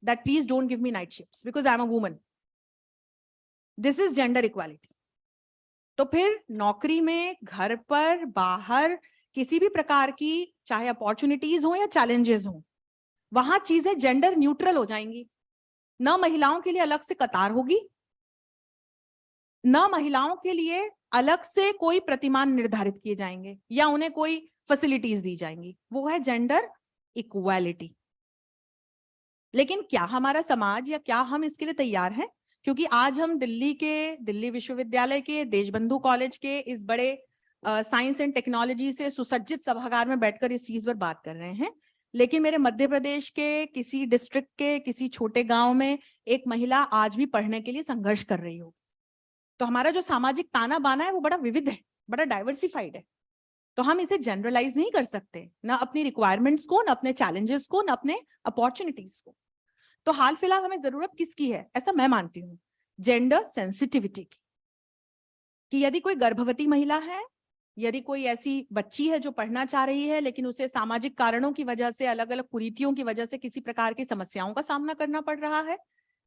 that please don't give me night shifts because I'm a woman. This is gender equality. तो फिर नौकरी में, घर पर, बाहर किसी भी प्रकार की चाहे अपॉर्चुनिटीज हो या चैलेंजेस हो, वहां चीजें जेंडर न्यूट्रल हो जाएंगी। न महिलाओं के लिए अलग से कतार होगी, न महिलाओं के लिए अलग से कोई प्रतिमान निर्धारित किए जाएंगे या उन्हें कोई फैसिलिटीज दी जाएंगी। वो है जेंडर इक्वालिटी। लेकिन क्या हमारा समाज या क्या हम इसके लिए तैयार हैं? क्योंकि आज हम दिल्ली विश्वविद्यालय के, देशबंधु कॉलेज के इस बड़े साइंस एंड टेक्नोलॉजी से सुसज्जित सभागार में बैठकर इस चीज पर बात कर रहे हैं, लेकिन मेरे मध्य प्रदेश के किसी डिस्ट्रिक्ट के किसी छोटे गांव में एक महिला आज भी पढ़ने के लिए संघर्ष कर रही हो। तो हमारा जो सामाजिक ताना बाना है वो बड़ा विविध है, बड़ा डाइवर्सिफाइड है। तो हम इसे जनरलाइज नहीं कर सकते, ना अपनी रिक्वायरमेंट्स को, ना अपने चैलेंजेस को, ना अपने अपॉर्चुनिटीज को। तो हाल फिलहाल हमें जरूरत किसकी है? ऐसा मैं मानती हूँ, जेंडर सेंसिटिविटी की। कि यदि कोई गर्भवती महिला है, यदि कोई ऐसी बच्ची है जो पढ़ना चाह रही है लेकिन उसे सामाजिक कारणों की वजह से, अलग अलग कुरीतियों की वजह से किसी प्रकार की समस्याओं का सामना करना पड़ रहा है,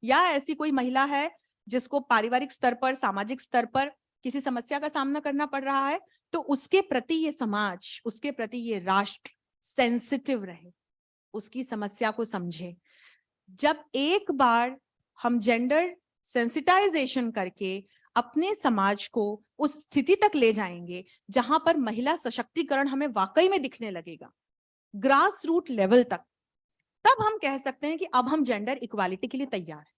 या ऐसी कोई महिला है जिसको पारिवारिक स्तर पर, सामाजिक स्तर पर किसी समस्या का सामना करना पड़ रहा है, तो उसके प्रति ये समाज, उसके प्रति ये राष्ट्र सेंसिटिव रहे, उसकी समस्या को समझे। जब एक बार हम जेंडर सेंसिटाइजेशन करके अपने समाज को उस स्थिति तक ले जाएंगे जहां पर महिला सशक्तिकरण हमें वाकई में दिखने लगेगा, ग्रास रूट लेवल तक, तब हम कह सकते हैं कि अब हम जेंडर इक्वालिटी के लिए तैयार हैं।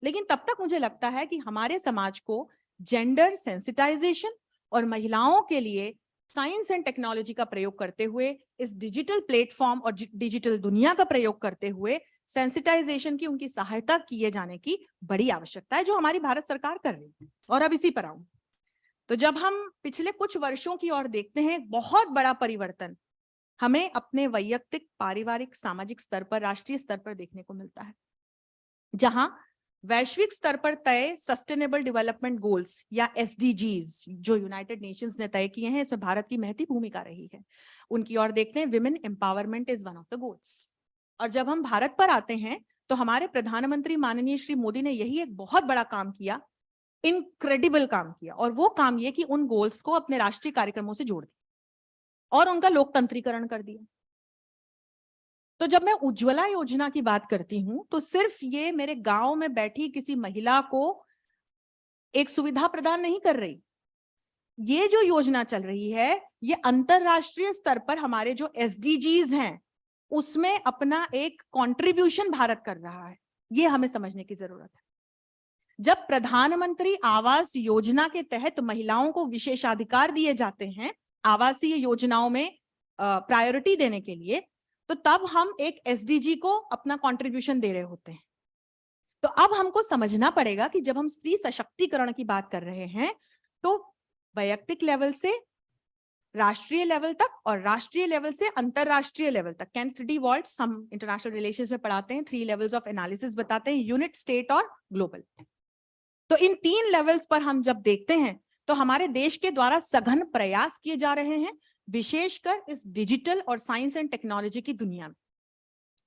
लेकिन तब तक मुझे लगता है कि हमारे समाज को जेंडर सेंसिटाइजेशन और महिलाओं के लिए साइंस एंड टेक्नोलॉजी का प्रयोग करते हुए, इस डिजिटल प्लेटफॉर्म और डिजिटल दुनिया का प्रयोग करते हुए सेंसिटाइजेशन की, उनकी सहायता किए जाने की बड़ी आवश्यकता है, जो हमारी भारत सरकार कर रही है। और अब इसी पर आऊं तो जब हम पिछले कुछ वर्षों की ओर देखते हैं, बहुत बड़ा परिवर्तन हमें अपने वैयक्तिक, पारिवारिक, सामाजिक स्तर पर, राष्ट्रीय स्तर पर देखने को मिलता है, जहां वैश्विक स्तर पर तय सस्टेनेबल डेवलपमेंट गोल्स या SDGs जो यूनाइटेड नेशंस ने तय किए हैं, इसमें भारत की महती भूमिका रही है, उनकी ओर देखते हैं। Women empowerment is one of the goals. और जब हम भारत पर आते हैं तो हमारे प्रधानमंत्री माननीय श्री मोदी ने यही एक बहुत बड़ा काम किया, इनक्रेडिबल काम किया, और वो काम ये कि उन गोल्स को अपने राष्ट्रीय कार्यक्रमों से जोड़ दिया और उनका लोकतंत्रीकरण कर दिया। तो जब मैं उज्ज्वला योजना की बात करती हूं तो सिर्फ ये मेरे गांव में बैठी किसी महिला को एक सुविधा प्रदान नहीं कर रही, ये जो योजना चल रही है ये अंतरराष्ट्रीय स्तर पर हमारे जो SDGs हैं उसमें अपना एक कंट्रीब्यूशन भारत कर रहा है। ये हमें समझने की जरूरत है। जब प्रधानमंत्री आवास योजना के तहत महिलाओं को विशेषाधिकार दिए जाते हैं आवासीय योजनाओं में प्रायोरिटी देने के लिए, तो तब हम एक SDG को अपना कंट्रीब्यूशन दे रहे होते हैं। तो अब हमको समझना पड़ेगा कि जब हम स्त्री सशक्तिकरण की बात कर रहे हैं तो वैयक्तिक लेवल से राष्ट्रीय लेवल तक और राष्ट्रीय लेवल से अंतरराष्ट्रीय लेवल तक, कैन 3D वॉल्ट्स हम इंटरनेशनल रिलेशंस में पढ़ाते हैं, 3 लेवल्स ऑफ एनालिसिस बताते हैं, यूनिट, स्टेट और ग्लोबल। तो इन 3 लेवल्स पर हम जब देखते हैं तो हमारे देश के द्वारा सघन प्रयास किए जा रहे हैं, विशेषकर इस डिजिटल और साइंस एंड टेक्नोलॉजी की दुनिया में,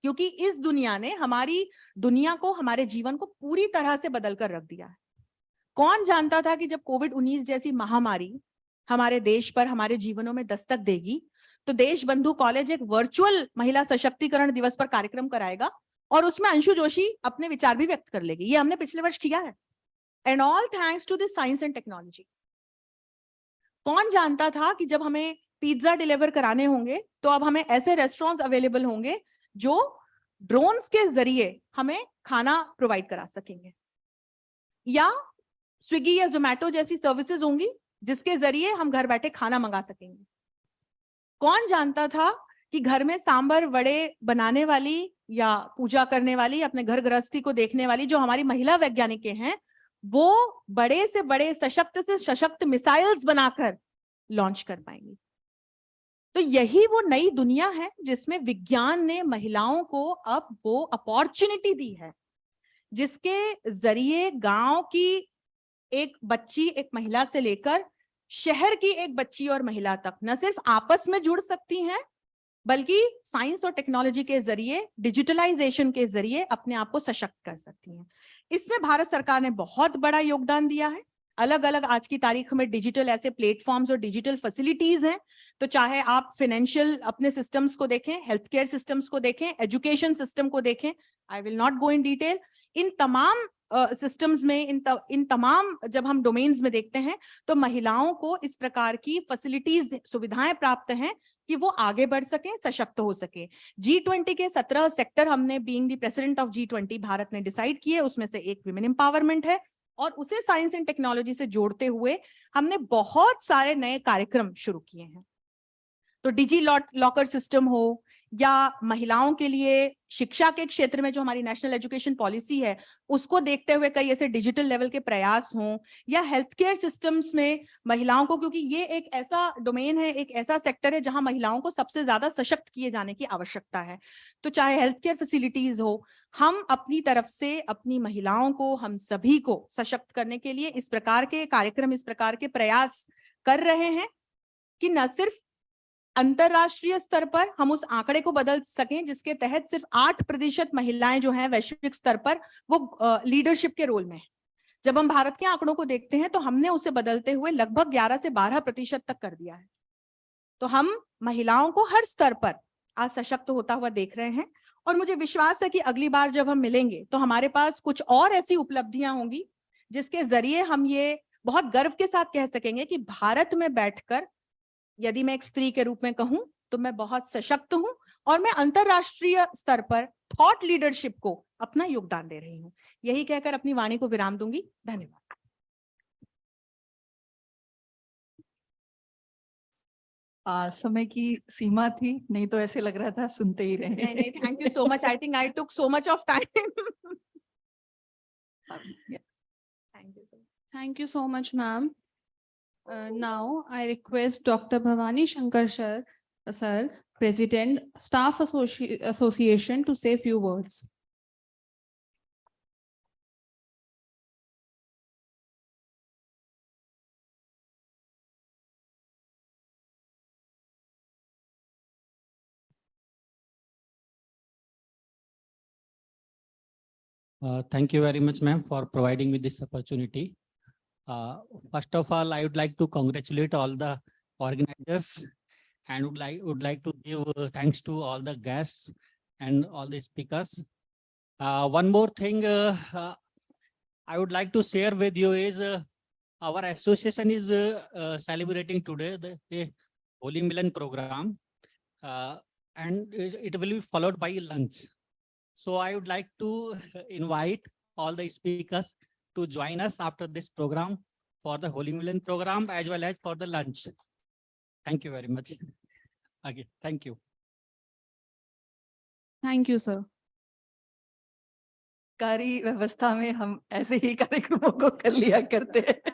क्योंकि इस दुनिया ने हमारी दुनिया को, हमारे जीवन को पूरी तरह से बदल कर रख दिया है। कौन जानता था कि जब कोविड-19 जैसी महामारी हमारे देश पर, हमारे जीवनों में दस्तक देगी, तो देशबंधु कॉलेज एक वर्चुअल महिला सशक्तिकरण दिवस पर कार्यक्रम कराएगा और उसमें अंशु जोशी अपने विचार भी व्यक्त कर लेगी। ये हमने पिछले वर्ष किया है। And all thanks to this science and technology. कौन जानता था कि जब हमें पिज्जा डिलीवर कराने होंगे तो अब हमें ऐसे रेस्टोरेंट्स अवेलेबल होंगे जो ड्रोन्स के जरिए हमें खाना प्रोवाइड करा सकेंगे, या स्विगी या जोमेटो जैसी सर्विसेज होंगी जिसके जरिए हम घर बैठे खाना मंगा सकेंगे। कौन जानता था कि घर में सांबर वड़े बनाने वाली या पूजा करने वाली, अपने घर गृहस्थी को देखने वाली जो हमारी महिला वैज्ञानिकें हैं, वो बड़े से बड़े सशक्त से सशक्त मिसाइल्स बनाकर लॉन्च कर पाएंगी। तो यही वो नई दुनिया है जिसमें विज्ञान ने महिलाओं को अब वो अपॉर्चुनिटी दी है, जिसके जरिए गांव की एक बच्ची, एक महिला से लेकर शहर की एक बच्ची और महिला तक न सिर्फ आपस में जुड़ सकती हैं, बल्कि साइंस और टेक्नोलॉजी के जरिए, डिजिटलाइजेशन के जरिए अपने आप को सशक्त कर सकती हैं। इसमें भारत सरकार ने बहुत बड़ा योगदान दिया है। अलग अलग आज की तारीख में डिजिटल ऐसे प्लेटफॉर्म्स और डिजिटल फैसिलिटीज हैं, तो चाहे आप फाइनेंशियल अपने सिस्टम्स को देखें, हेल्थ केयर सिस्टम्स को देखें, एजुकेशन सिस्टम को देखें, I will not go in detail. इन तमाम सिस्टम्स में, इन तमाम जब हम डोमेन्स में देखते हैं तो महिलाओं को इस प्रकार की फैसिलिटीज, सुविधाएं प्राप्त हैं कि वो आगे बढ़ सके, सशक्त हो सके। G20 के 17 सेक्टर हमने being the president of G20 Bharat ने डिसाइड किए, उसमें से एक विमेन एम्पावरमेंट है, और उसे साइंस एंड टेक्नोलॉजी से जोड़ते हुए हमने बहुत सारे नए कार्यक्रम शुरू किए हैं। तो डिजी लॉकर सिस्टम हो, या महिलाओं के लिए शिक्षा के क्षेत्र में जो हमारी नेशनल एजुकेशन पॉलिसी है उसको देखते हुए कई ऐसे डिजिटल लेवल के प्रयास हों, या हेल्थ केयर सिस्टम्स में महिलाओं को, क्योंकि ये एक ऐसा डोमेन है, एक ऐसा सेक्टर है जहां महिलाओं को सबसे ज्यादा सशक्त किए जाने की आवश्यकता है। तो चाहे हेल्थ केयर फैसिलिटीज हो, हम अपनी तरफ से अपनी महिलाओं को, हम सभी को सशक्त करने के लिए इस प्रकार के कार्यक्रम, इस प्रकार के प्रयास कर रहे हैं कि न सिर्फ अंतरराष्ट्रीय स्तर पर हम उस आंकड़े को बदल सकें जिसके तहत सिर्फ 8% महिलाएं जो हैं वैश्विक स्तर पर वो लीडरशिप के रोल में है। जब हम भारत के आंकड़ों को देखते हैं तो हमने उसे बदलते हुए लगभग 11 से 12% तक कर दिया है। तो हम महिलाओं को हर स्तर पर आज सशक्त होता हुआ देख रहे हैं, और मुझे विश्वास है कि अगली बार जब हम मिलेंगे तो हमारे पास कुछ और ऐसी उपलब्धियां होंगी जिसके जरिए हम ये बहुत गर्व के साथ कह सकेंगे कि भारत में बैठकर, यदि मैं एक स्त्री के रूप में कहूं तो मैं बहुत सशक्त हूं, और मैं अंतरराष्ट्रीय स्तर पर थॉट लीडरशिप को अपना योगदान दे रही हूं। यही कहकर अपनी वाणी को विराम दूंगी। धन्यवाद। समय की सीमा थी, नहीं तो ऐसे लग रहा था सुनते ही रहे। नहीं, thank you so much. I think I took so much of time. Thank you so much. Thank you so much, ma'am. Now I request Dr. Bhavani Shankar sir, President, Staff Association, to say a few words. Thank you very much, ma'am, for providing me this opportunity. First of all, I would like to congratulate all the organizers and would like to give thanks to all the guests and all the speakers. One more thing I would like to share with you is our association is celebrating today the Holy Milan program, and it will be followed by lunch. So I would like to invite all the speakers to join us after this program for the Holy Milan program as well as for the lunch. Thank you very much. Okay, thank you. Thank you, sir. कार्य व्यवस्था में हम ऐसे ही कार्यक्रमों को कर लिया करते हैं।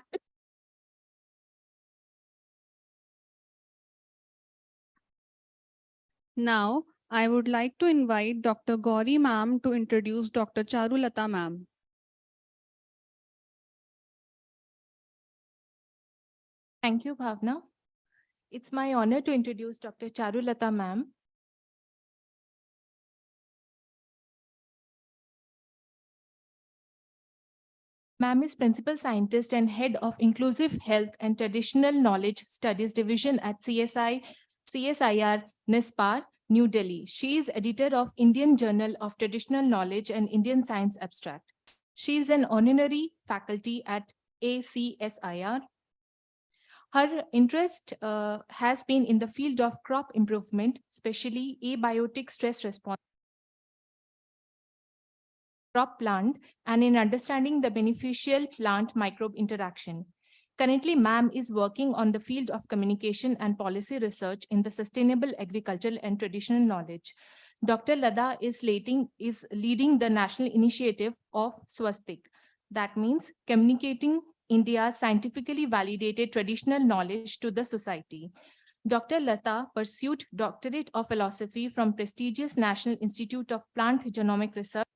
Now, I would like to invite Dr. Gauri ma'am to introduce Dr. Charulata ma'am. Thank you, Bhavna. It's my honor to introduce Dr. Charulata ma'am. Ma'am is Principal Scientist and Head of Inclusive Health and Traditional Knowledge Studies Division at CSIR, NISPAR, New Delhi. She is editor of Indian Journal of Traditional Knowledge and Indian Science Abstract. She is an honorary faculty at ACSIR. Her interest has been in the field of crop improvement, especially abiotic stress response crop plant, and in understanding the beneficial plant microbe interaction. Currently, ma'am is working on the field of communication and policy research in the sustainable agricultural and traditional knowledge. Dr. Lada is leading the national initiative of Swastik. That means communicating India's scientifically validated traditional knowledge to the society. Dr. Lata pursued Doctorate of Philosophy from prestigious National Institute of Plant Genomic Research,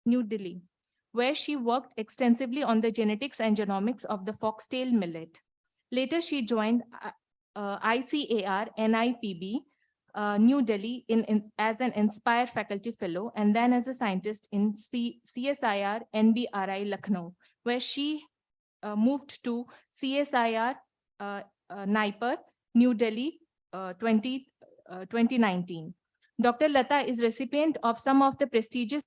New Delhi, where she worked extensively on the genetics and genomics of the foxtail millet. Later, she joined ICAR NIPB, New Delhi as an Inspire Faculty Fellow, and then as a scientist in CSIR NBRI Lucknow, where she moved to CSIR Naipur, New Delhi, 2019. Dr. Lata is recipient of some of the prestigious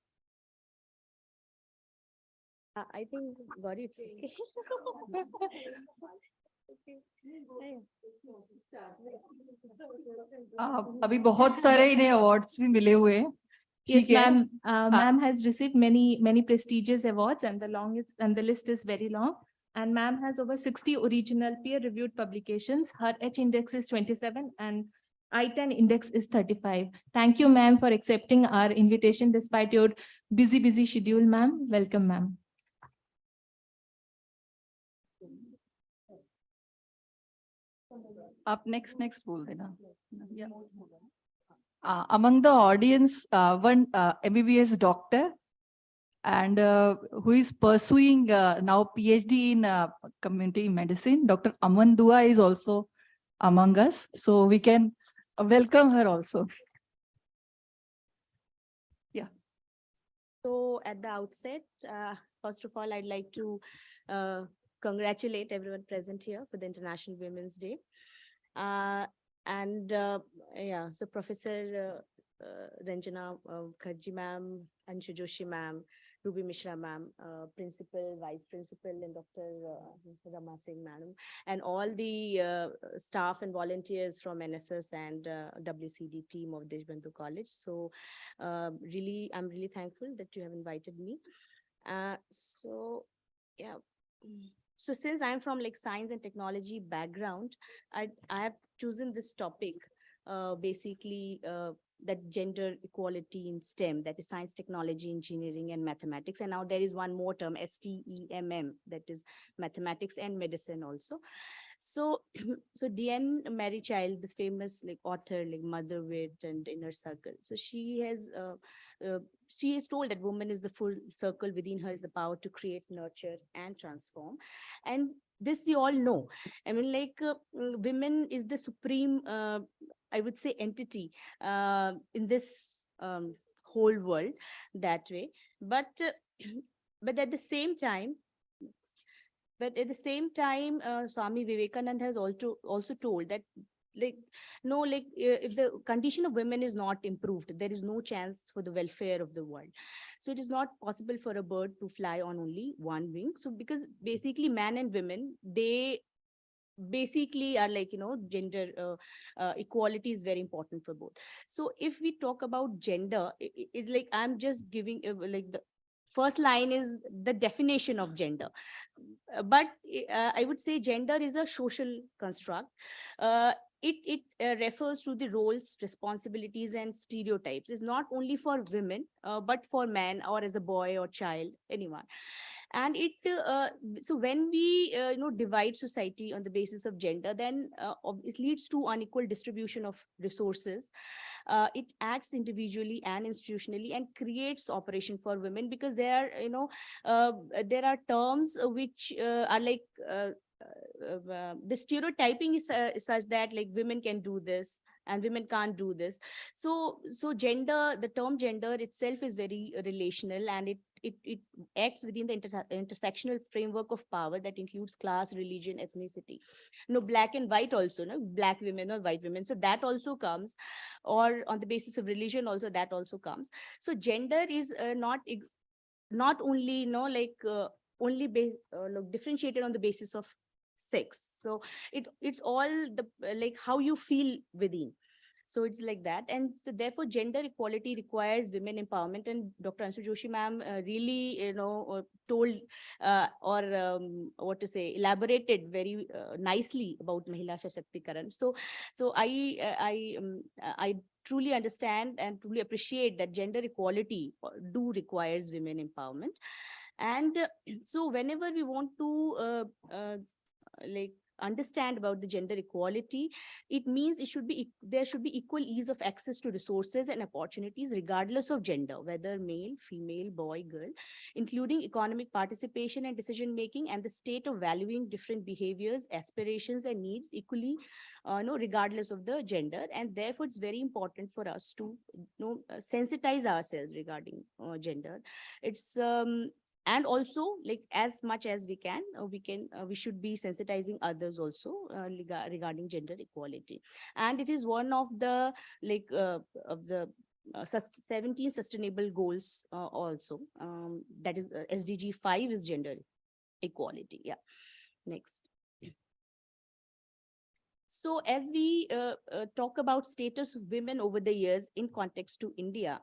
I think got it. अभी बहुत सारे इन्हें awards भी मिले हुए हैं. Yes, ठीक है. ma'am. Ma'am has received many prestigious awards, and the list is very long. And ma'am has over 60 original peer-reviewed publications. Her H index is 27 and I-10 index is 35. Thank you, ma'am, for accepting our invitation despite your busy schedule, ma'am. Welcome, ma'am. आप next बोल देना. Yeah. Among the audience, one MBBS doctor and who is pursuing now PhD in community medicine, Dr. Aman Dua is also among us. So we can welcome her also. Yeah. So at the outset, first of all, I'd like to congratulate everyone present here for the International Women's Day. Yeah, so Professor Ranjana Mukherjee ma'am, Anshu Joshi ma'am, Ruby Mishra ma'am, Principal, Vice Principal, and Dr. Rama Singh madam, and all the staff and volunteers from NSS and WCD team of Deshbandhu College. So really, I'm really thankful that you have invited me. So yeah. So since I'm from like science and technology background, I have chosen this topic, basically that gender equality in STEM, that is science, technology, engineering, and mathematics. And now there is one more term, STEMM, that is mathematics and medicine also. So, so D.N. Merrichild, the famous like author, like Mother Wit and Inner Circle. So she has told that woman is the full circle, within her is the power to create, nurture, and transform. And this we all know. I mean, like women is the supreme, I would say, entity in this whole world that way. But at the same time, Swami Vivekananda has also told that if the condition of women is not improved, there is no chance for the welfare of the world. So it is not possible for a bird to fly on only one wing. So because basically man and women, they basically are like, gender equality is very important for both. So if we talk about gender, it's like I'm just giving like the first line is the definition of gender. But I would say gender is a social construct. It refers to the roles, responsibilities, and stereotypes. It's not only for women, but for men or as a boy or child, anyone. And it so when we divide society on the basis of gender, then it leads to unequal distribution of resources. It acts individually and institutionally and creates operation for women, because there are terms which are like the stereotyping is such that like women can do this and women can't do this. So gender, the term gender itself is very relational, and it acts within the intersectional framework of power that includes class, religion, ethnicity. No, black and white also, no, black women or white women. So that also comes, or on the basis of religion also, that also comes. So gender is not only, only differentiated on the basis of sex. So it's all the like how you feel within. So it's like that. And so therefore gender equality requires women empowerment. And Dr. Anshu Joshi ma'am really, told what to say, elaborated very nicely about Mahila Sashakti. So I truly understand and truly appreciate that gender equality do requires women empowerment. And so whenever we want to understand about the gender equality, it means there should be equal ease of access to resources and opportunities regardless of gender, whether male, female, boy, girl, including economic participation and decision making, and the state of valuing different behaviors, aspirations, and needs equally, regardless of the gender. And therefore it's very important for us to sensitize ourselves regarding gender. It's and also, like, as much as we can, we should be sensitizing others also regarding gender equality. And it is one of the of the 17 sustainable goals also, that is SDG 5 is gender equality. Yeah, next. So as we talk about status of women over the years in context to India,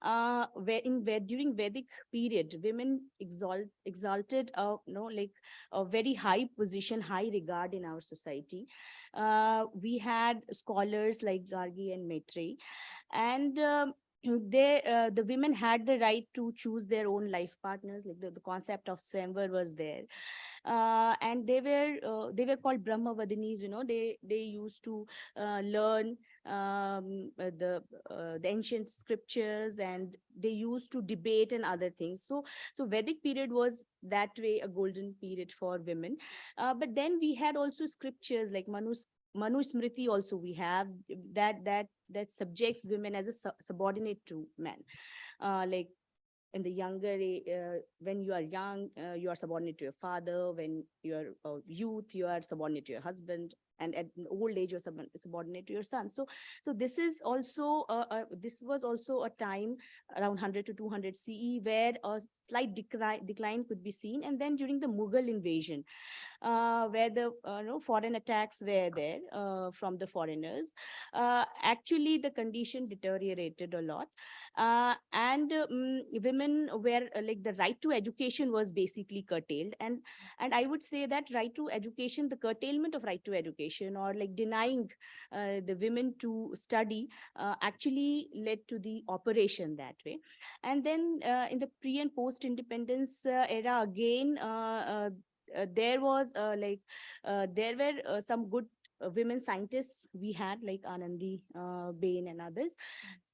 where during Vedic period, women exalted a very high position, high regard in our society. We had scholars like Gargi and Maitreyi, and the women had the right to choose their own life partners. Like the concept of Swayamvar was there. And they were called Brahmavadinis. They used to learn the ancient scriptures, and they used to debate and other things. So Vedic period was that way a golden period for women. But then we had also scriptures like Manu Smriti. Also we have that subjects women as a subordinate to men. Like in the younger when you are young, you are subordinate to your father. When you are youth, you are subordinate to your husband, and at old age you're subordinate to your son. So this is also this was also a time around 100 to 200 CE where a slight decline could be seen. And then during the Mughal invasion, where the foreign attacks were there from the foreigners, actually the condition deteriorated a lot. And women were like the right to education was basically curtailed. And I would say that right to education, the curtailment of right to education, or like denying the women to study, actually led to the operation that way. And then in the pre and post independence era, again there was there were some good women scientists we had, like Anandi Bain and others.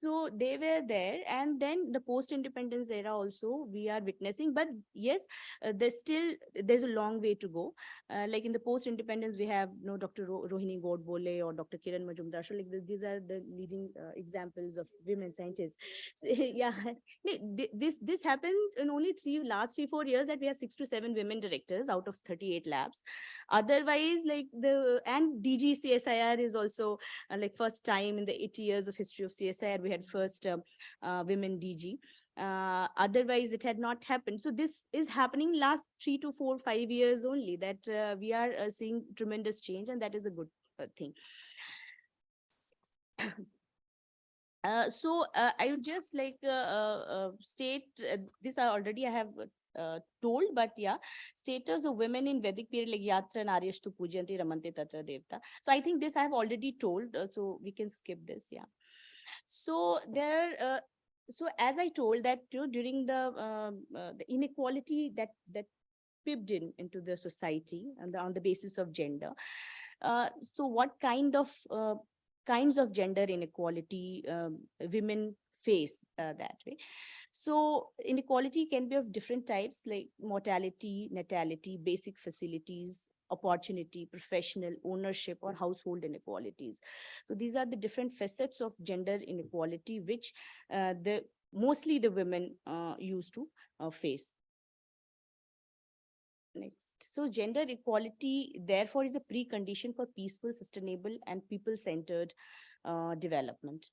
So they were there. And then the post-independence era also we are witnessing. But yes, there's a long way to go. Like in the post-independence, we have Dr. Rohini Godbole or Dr. Kiran Majumdar. So like these are the leading examples of women scientists. So, yeah, this happened in only last 3-4 years, that we have 6 to 7 women directors out of 38 labs. Otherwise, like and DG CSIR is also like first time in the 80 years of history of CSIR, we had first women DG. Otherwise it had not happened. So this is happening last 3 to 4, 5 years only, that we are seeing tremendous change, and that is a good thing. So I would just like state this. I have told, but yeah, status of women in Vedic period, like Yatra Naryashtu Pujanti Ramante Tatra Devta. So I think this I have already told, so we can skip this. Yeah. So there, so as I told that during the inequality that peeped into the society and on the basis of gender. So what kinds of gender inequality women face that way? So inequality can be of different types, like mortality, natality, basic facilities, opportunity, professional, ownership, or household inequalities. So these are the different facets of gender inequality which the mostly the women used to face. Next. So gender equality, therefore, is a precondition for peaceful, sustainable, and people-centered development.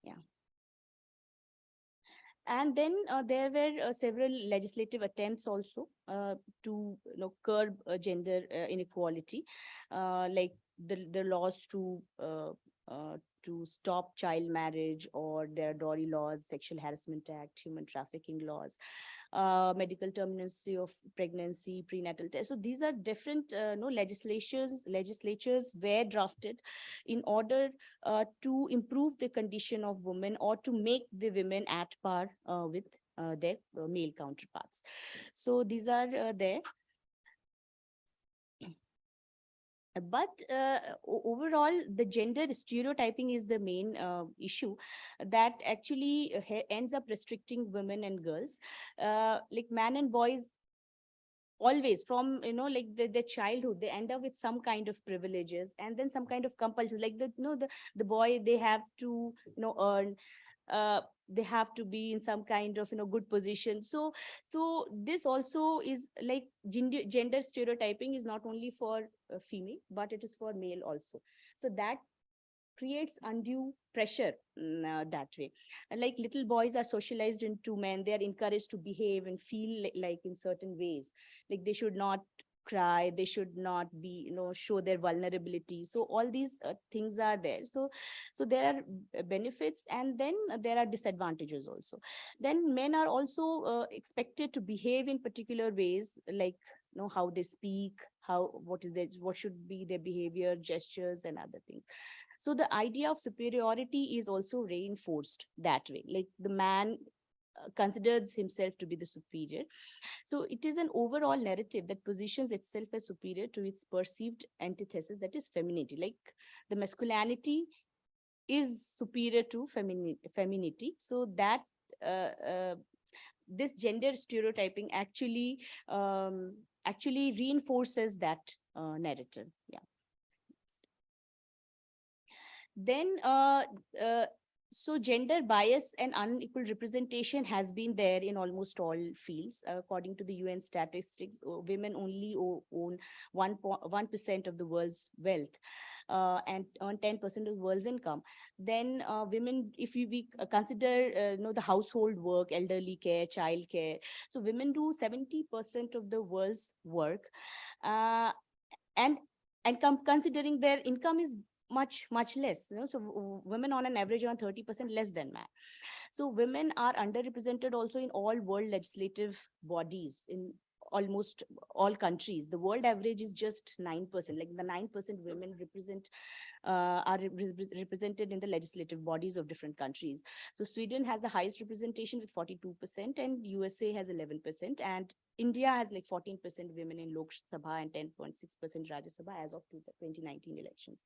Yeah. And then there were several legislative attempts also to curb gender inequality, like the laws to stop child marriage, or their dowry laws, Sexual Harassment Act, human trafficking laws, medical terminacy of pregnancy, prenatal test. So these are different legislatures were drafted in order to improve the condition of women, or to make the women at par with their male counterparts. So these are there. But overall, the gender stereotyping is the main issue that actually ends up restricting women and girls. Like men and boys, always from like their childhood, they end up with some kind of privileges, and then some kind of compulsion, like the boy, they have to earn, they have to be in some kind of good position. So this also is like gender stereotyping is not only for female, but it is for male also. So that creates undue pressure that way. And like little boys are socialized into men, they are encouraged to behave and feel like in certain ways, like they should not cry, they should not be show their vulnerability. So all these things are there. So there are benefits, and then there are disadvantages also. Then men are also expected to behave in particular ways, like how they speak, what should be their behavior, gestures, and other things. So the idea of superiority is also reinforced that way, like the man considers himself to be the superior. So it is an overall narrative that positions itself as superior to its perceived antithesis, that is femininity. Like the masculinity is superior to femininity. So that this gender stereotyping actually reinforces that narrative. Yeah. Then so gender bias and unequal representation has been there in almost all fields. According to the UN statistics, women only own 1% of the world's wealth and earn 10% of the world's income. Then women, if we consider the household work, elderly care, child care, so women do 70% of the world's work, and considering their income is much less, so women on an average earn 30% less than men. So women are underrepresented also in all world legislative bodies in almost all countries. The world average is just 9%, like the 9% women are represented in the legislative bodies of different countries. So Sweden has the highest representation with 42%, and USA has 11%, and India has like 14% women in Lok Sabha and 10.6% Rajya Sabha as of the 2019 elections.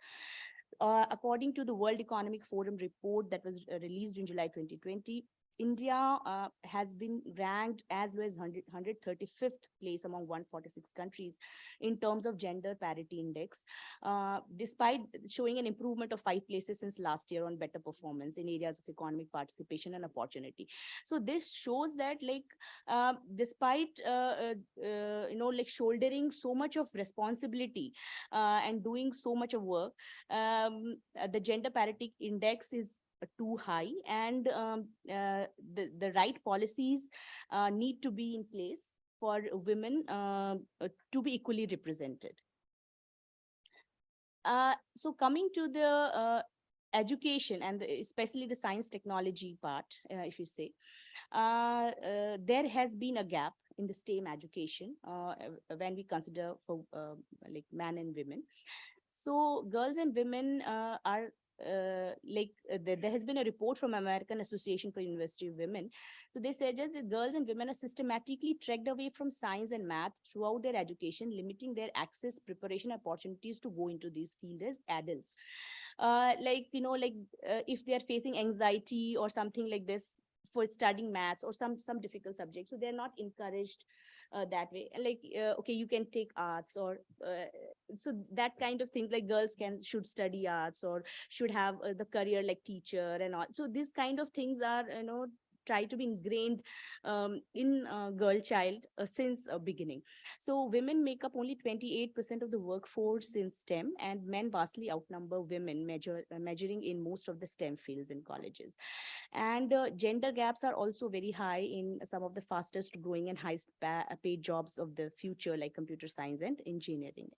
According to the World Economic Forum report that was released in July 2020, India has been ranked as low as 135th place among 146 countries in terms of gender parity index, despite showing an improvement of 5 places since last year on better performance in areas of economic participation and opportunity. So this shows that like despite like shouldering so much of responsibility and doing so much of work, the gender parity index is too high, and the right policies need to be in place for women to be equally represented. So coming to the education, and especially the science technology part, if you say, there has been a gap in the STEM education when we consider for like men and women. So girls and women are there has been a report from American Association for University of Women. So they said that the girls and women are systematically trekked away from science and math throughout their education, limiting their access, preparation, opportunities to go into these fields as adults. If they are facing anxiety or something like this for studying maths or some difficult subjects, so they're not encouraged that way. Like okay, you can take arts, or so that kind of things, like girls should study arts or should have the career like teacher and all. So these kind of things are try to be ingrained in girl child since beginning. So women make up only 28% of the workforce in STEM, and men vastly outnumber women, measuring in most of the STEM fields in colleges. And gender gaps are also very high in some of the fastest growing and highest paid jobs of the future, like computer science and engineering.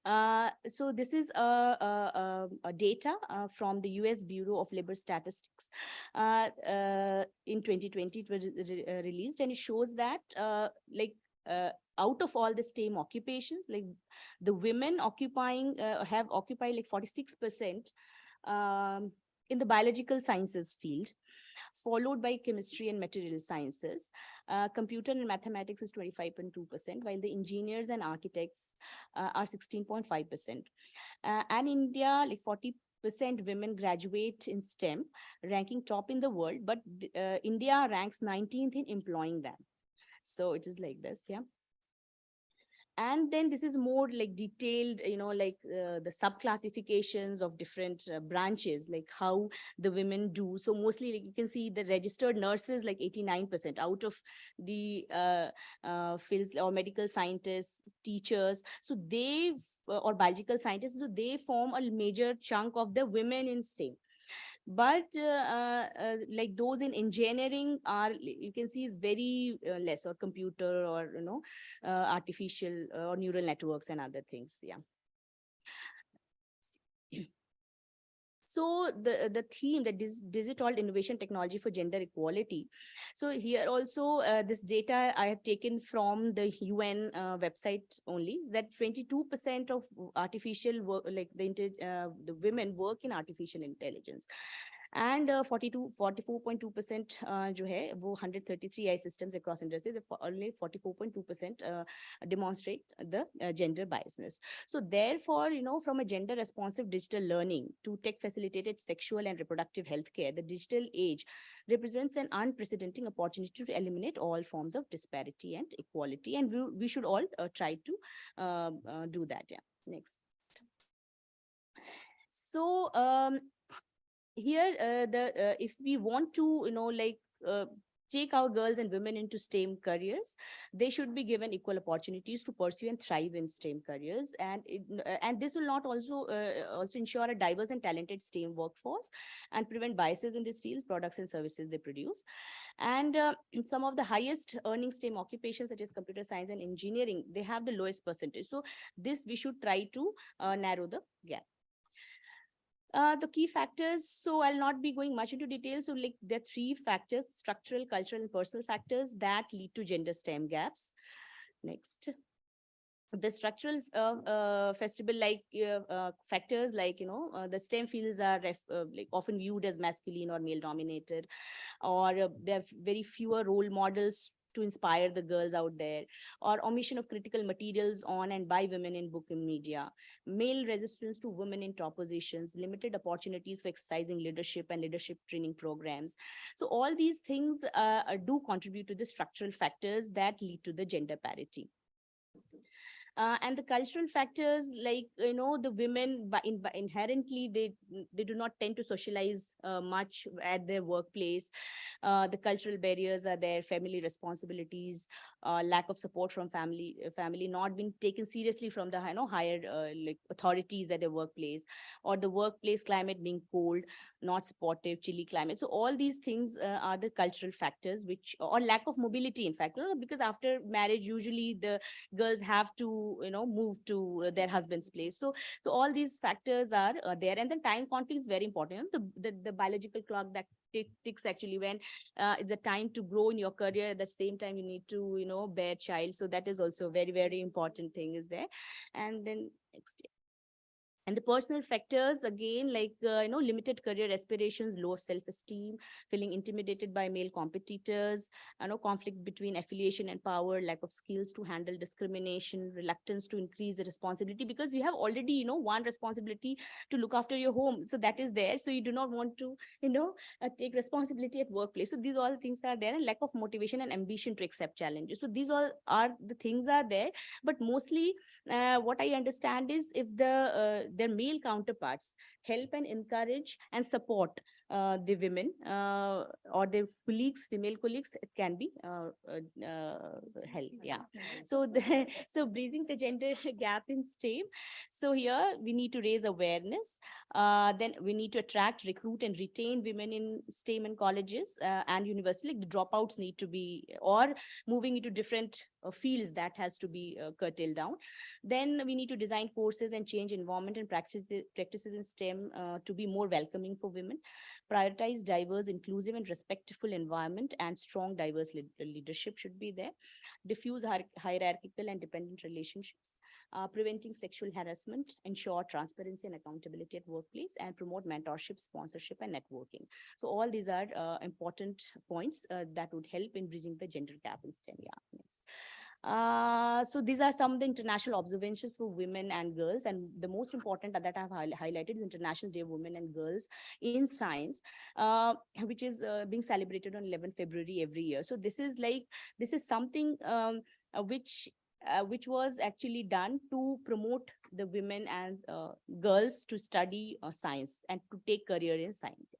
So this is a data from the US Bureau of Labor Statistics. In 2020, it was released, and it shows that out of all the STEM occupations, like the women have occupied like 46% in the biological sciences field, followed by chemistry and material sciences. Computer and mathematics is 25.2%, while the engineers and architects are 16.5%. And India, like 40% women graduate in STEM, ranking top in the world, but India ranks 19th in employing them. So it is like this, yeah. And then this is more like detailed, the sub-classifications of different branches, like how the women do. So mostly, like you can see the registered nurses, like 89% out of the fields, or medical scientists, teachers. So they, or biological scientists, so they form a major chunk of the women in STEM. But like those in engineering are, you can see, is very less, or computer, or artificial or neural networks and other things. Yeah. So the theme, that is digital innovation technology for gender equality. So here also this data I have taken from the UN website only, that 22% of artificial work, like the women work in artificial intelligence. And 44.2% जो है वो 133 AI systems across industries, only 44.2% demonstrate the gender biasness. So therefore, from a gender responsive digital learning to tech facilitated sexual and reproductive healthcare, the digital age represents an unprecedented opportunity to eliminate all forms of disparity and equality, and we should all try to do that. Yeah. Next. So here if we want to take our girls and women into STEM careers, they should be given equal opportunities to pursue and thrive in STEM careers, and this will not also ensure a diverse and talented STEM workforce and prevent biases in this field, products and services they produce. And some of the highest earning STEM occupations, such as computer science and engineering, they have the lowest percentage. So this we should try to narrow the gap. The key factors, so I'll not be going much into detail. So like there are 3 factors: structural, cultural, and personal factors that lead to gender STEM gaps. Next. The structural factors, like, the STEM fields are like often viewed as masculine or male dominated, or there are very fewer role models to inspire the girls out there, or omission of critical materials on and by women in book and media, male resistance to women in top positions, limited opportunities for exercising leadership and leadership training programs. So all these things do contribute to the structural factors that lead to the gender parity. And the cultural factors, like, the women inherently, they do not tend to socialize much at their workplace. The cultural barriers are there, family responsibilities, lack of support from family not being taken seriously from the higher like authorities at their workplace, or the workplace climate being cold, not supportive, chilly climate. So all these things are the cultural factors, which, or lack of mobility, in fact, because after marriage usually the girls have to move to their husband's place. So all these factors are there. And then time conflict is very important. The biological clock that ticks actually when it's the time to grow in your career, at the same time you need to bear child. So that is also very, very important thing is there. And then next. And the personal factors, again, like, limited career aspirations, low self-esteem, feeling intimidated by male competitors, conflict between affiliation and power, lack of skills to handle discrimination, reluctance to increase the responsibility, because you have already, one responsibility to look after your home. So that is there. So you do not want to, take responsibility at workplace. So these all things are there, and lack of motivation and ambition to accept challenges. So these all are the things are there. But mostly what I understand is if their male counterparts help and encourage and support the women or their colleagues, female colleagues, it can be help. Yeah. So, so bridging the gender gap in STEM. So here we need to raise awareness. Then we need to attract, recruit, and retain women in STEM and colleges and university. Like the dropouts need to be, or moving into different fields, that has to be curtailed down. Then we need to design courses and change environment and practices in STEM to be more welcoming for women. Prioritize diverse, inclusive, and respectful environment, and strong diverse leadership should be there. Diffuse hierarchical and dependent relationships. Preventing sexual harassment, ensure transparency and accountability at workplace, and promote mentorship, sponsorship, and networking. So all these are important points that would help in bridging the gender gap in STEM. Yeah. Next. So these are some of the international observations for women and girls, and the most important that I have highlighted is International Day of Women and Girls in Science, which is being celebrated on 11 February every year. So this is something which was actually done to promote the women and girls to study science and to take career in science.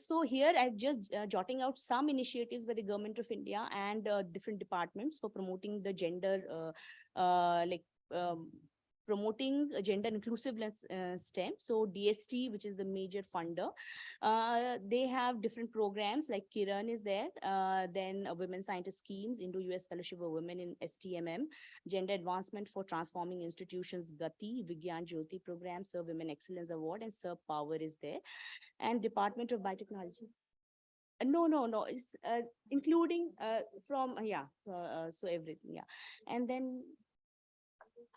So here I'm just jotting out some initiatives by the Government of India and different departments for promoting the gender, promoting gender inclusiveness STEM. So DST, which is the major funder, they have different programs like Kiran is there, then Women Scientist Schemes, Indo-US Fellowship of Women in STMM, Gender Advancement for Transforming Institutions, Gati, Vigyan Jyoti Program, Sir Women Excellence Award, and Sir Power is there. And Department of Biotechnology. No, it's including from, so everything, yeah. And then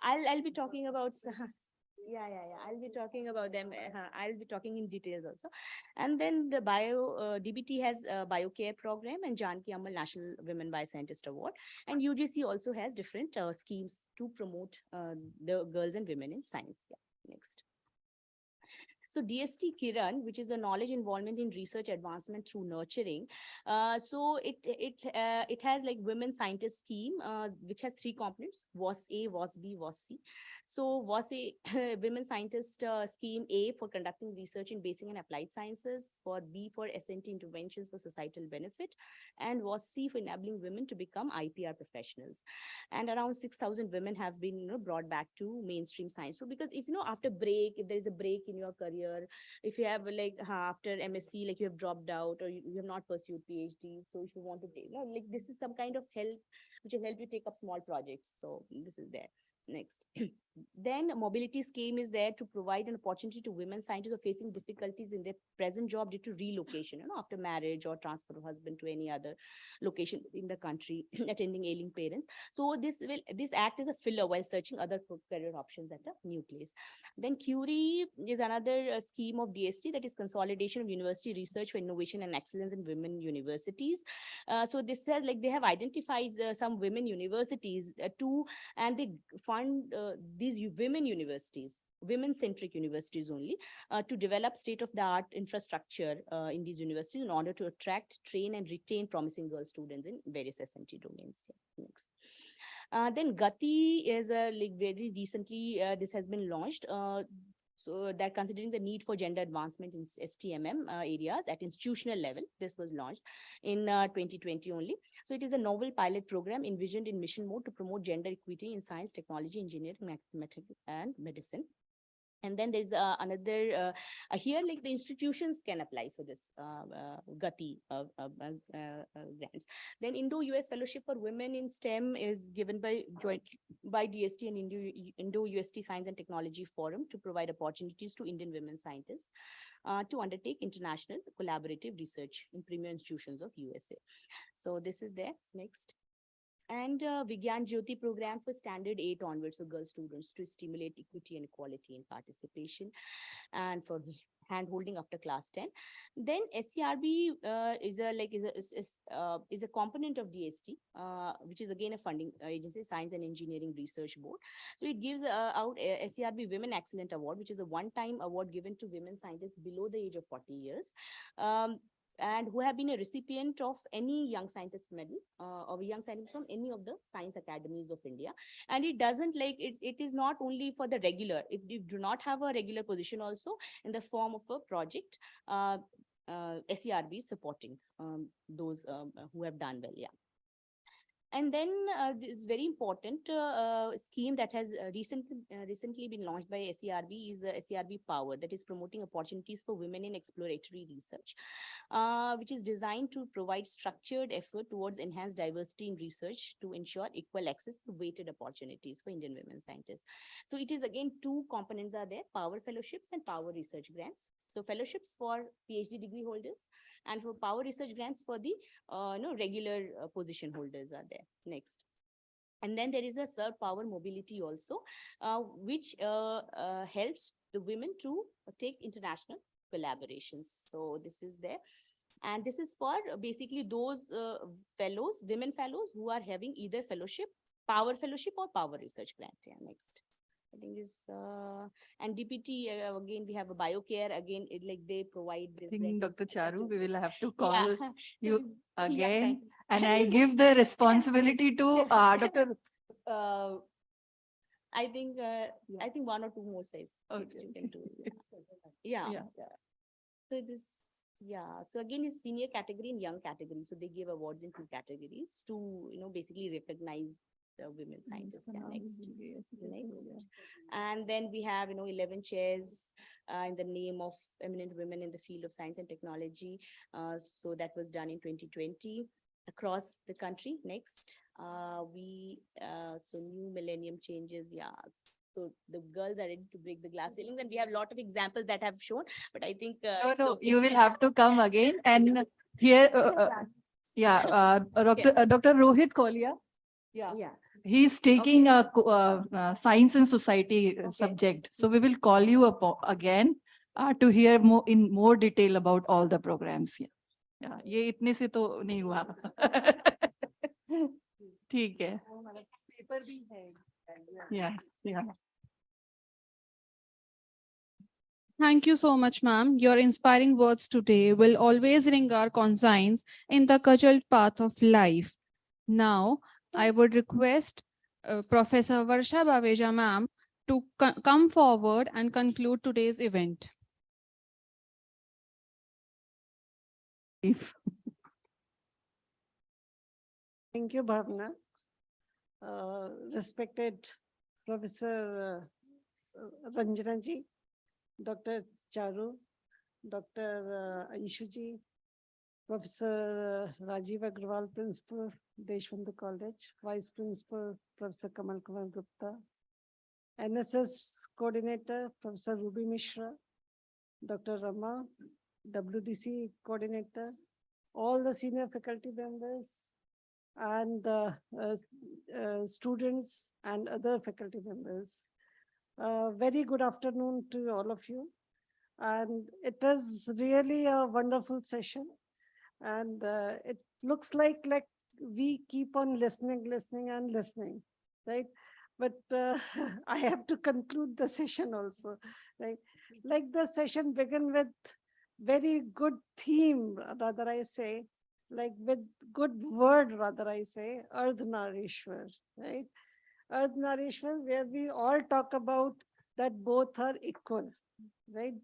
I'll be talking about, I'll be talking about them. I'll be talking in details also. And then the DBT has a BioCare program and Janki Ammal National Women Bioscientist Award. And UGC also has different schemes to promote the girls and women in science. Yeah. Next. So DST Kiran, which is the knowledge involvement in research advancement through nurturing. So it has like women scientist scheme, which has 3 components: WAS A, WAS B, WAS C. So WAS A, women scientist scheme A for conducting research in basic and applied sciences, for B for SNT interventions for societal benefit, and WAS C for enabling women to become IPR professionals. And around 6,000 women have been brought back to mainstream science. So because if after break, if there is a break in your career, if you have like after MSc, like you have dropped out or you have not pursued PhD, so if you want to take, like this is some kind of help which will help you take up small projects. So this is there. Next. Then mobility scheme is there to provide an opportunity to women scientists who are facing difficulties in their present job due to relocation, after marriage or transfer of husband to any other location in the country, attending ailing parents. So this act is a filler while searching other career options at a new place. Then Curie is another scheme of DST, that is consolidation of university research for innovation and excellence in women universities. So this said, like they have identified some women universities and they fund these women universities, women-centric universities only, to develop state-of-the-art infrastructure in these universities in order to attract, train, and retain promising girl students in various SNT domains. Yeah. Next. Then Gati is very recently, this has been launched. So that considering the need for gender advancement in STMM areas at institutional level, this was launched in 2020 only. So it is a novel pilot program envisioned in mission mode to promote gender equity in science, technology, engineering, mathematics, and medicine. And then there's another here, like the institutions can apply for this Gati grants. Then Indo-US Fellowship for Women in STEM is given by DST and Indo-UST Science and Technology Forum to provide opportunities to Indian women scientists to undertake international collaborative research in premier institutions of USA. So this is there. Next. And Vigyan Jyoti program for standard 8 onwards, so girl students, to stimulate equity and equality in participation and for hand-holding after class 10. Then SCRB is a component of DST, which is again a funding agency, Science and Engineering Research Board. So it gives out a SCRB Women Excellent Award, which is a one-time award given to women scientists below the age of 40 years. and who have been a recipient of any Young Scientist Medal or Young Scientist from any of the science academies of India. And it doesn't like, it is not only for the regular, if you do not have a regular position also in the form of a project, SERB is supporting those who have done well, yeah. And then it's very important scheme that has recently been launched by SERB is SERB Power, that is promoting opportunities for women in exploratory research, which is designed to provide structured effort towards enhanced diversity in research to ensure equal access to weighted opportunities for Indian women scientists. So it is again two components are there, Power Fellowships and Power Research Grants. So fellowships for PhD degree holders and for Power Research Grants for the regular position holders are there. Next. And then there is a Sir Power Mobility also, which helps the women to take international collaborations. So this is there. And this is for basically those fellows, women fellows who are having either fellowship, Power Fellowship or Power Research Grant. Yeah, next. I think this, and DPT, again, we have a BioCare, again, like they provide this. I think Dr. Charu, we will have to Yeah. call you Yeah, again. thanks. And I give the responsibility to Sure. Dr. I think one or two more says. Okay. You can do. Yeah. Yeah. So this, yeah. So again, is senior category and young category. So they give awards in two categories to, basically recognize the women scientists. Yeah, next. And then we have, 11 chairs in the name of eminent women in the field of science and technology. So that was done in 2020 across the country. Next, so new millennium changes. Yeah. So the girls are ready to break the glass ceilings, and we have a lot of examples that have shown, but I think it's No, okay. you will have to come again and here, Dr. Rohit Kolia. Yeah. Yeah. He's taking a science and society Okay. subject. So we will call you up again to hear more in more detail about all the programs here. Yeah, ये इतने से तो नहीं हुआ. ठीक है. Paper भी है. Yeah, yeah. Thank you so much, ma'am. Your inspiring words today will always ring our conscience in the cudgel path of life. Now, I would request Professor Varsha Baveja, ma'am, to come forward and conclude today's event. Thank you, Bhavna. Respected Professor Ranjana ji, Dr. Charu, Dr. Anshu ji, Professor Rajiv Agrawal, Principal, Deshbandhu College, Vice Principal, Professor Kamal Kumar Gupta, NSS Coordinator, Professor Ruby Mishra, Dr. Rama, WDC Coordinator, all the senior faculty members, and students and other faculty members. Very good afternoon to all of you. And it is really a wonderful session. And it looks like we keep on listening, right? But I have to conclude the session also, right? Like the session began with very good theme, rather I say, like with good word, rather I say, Ardhanarishwar, right? Ardhanarishwar, where we all talk about that both are equal, right?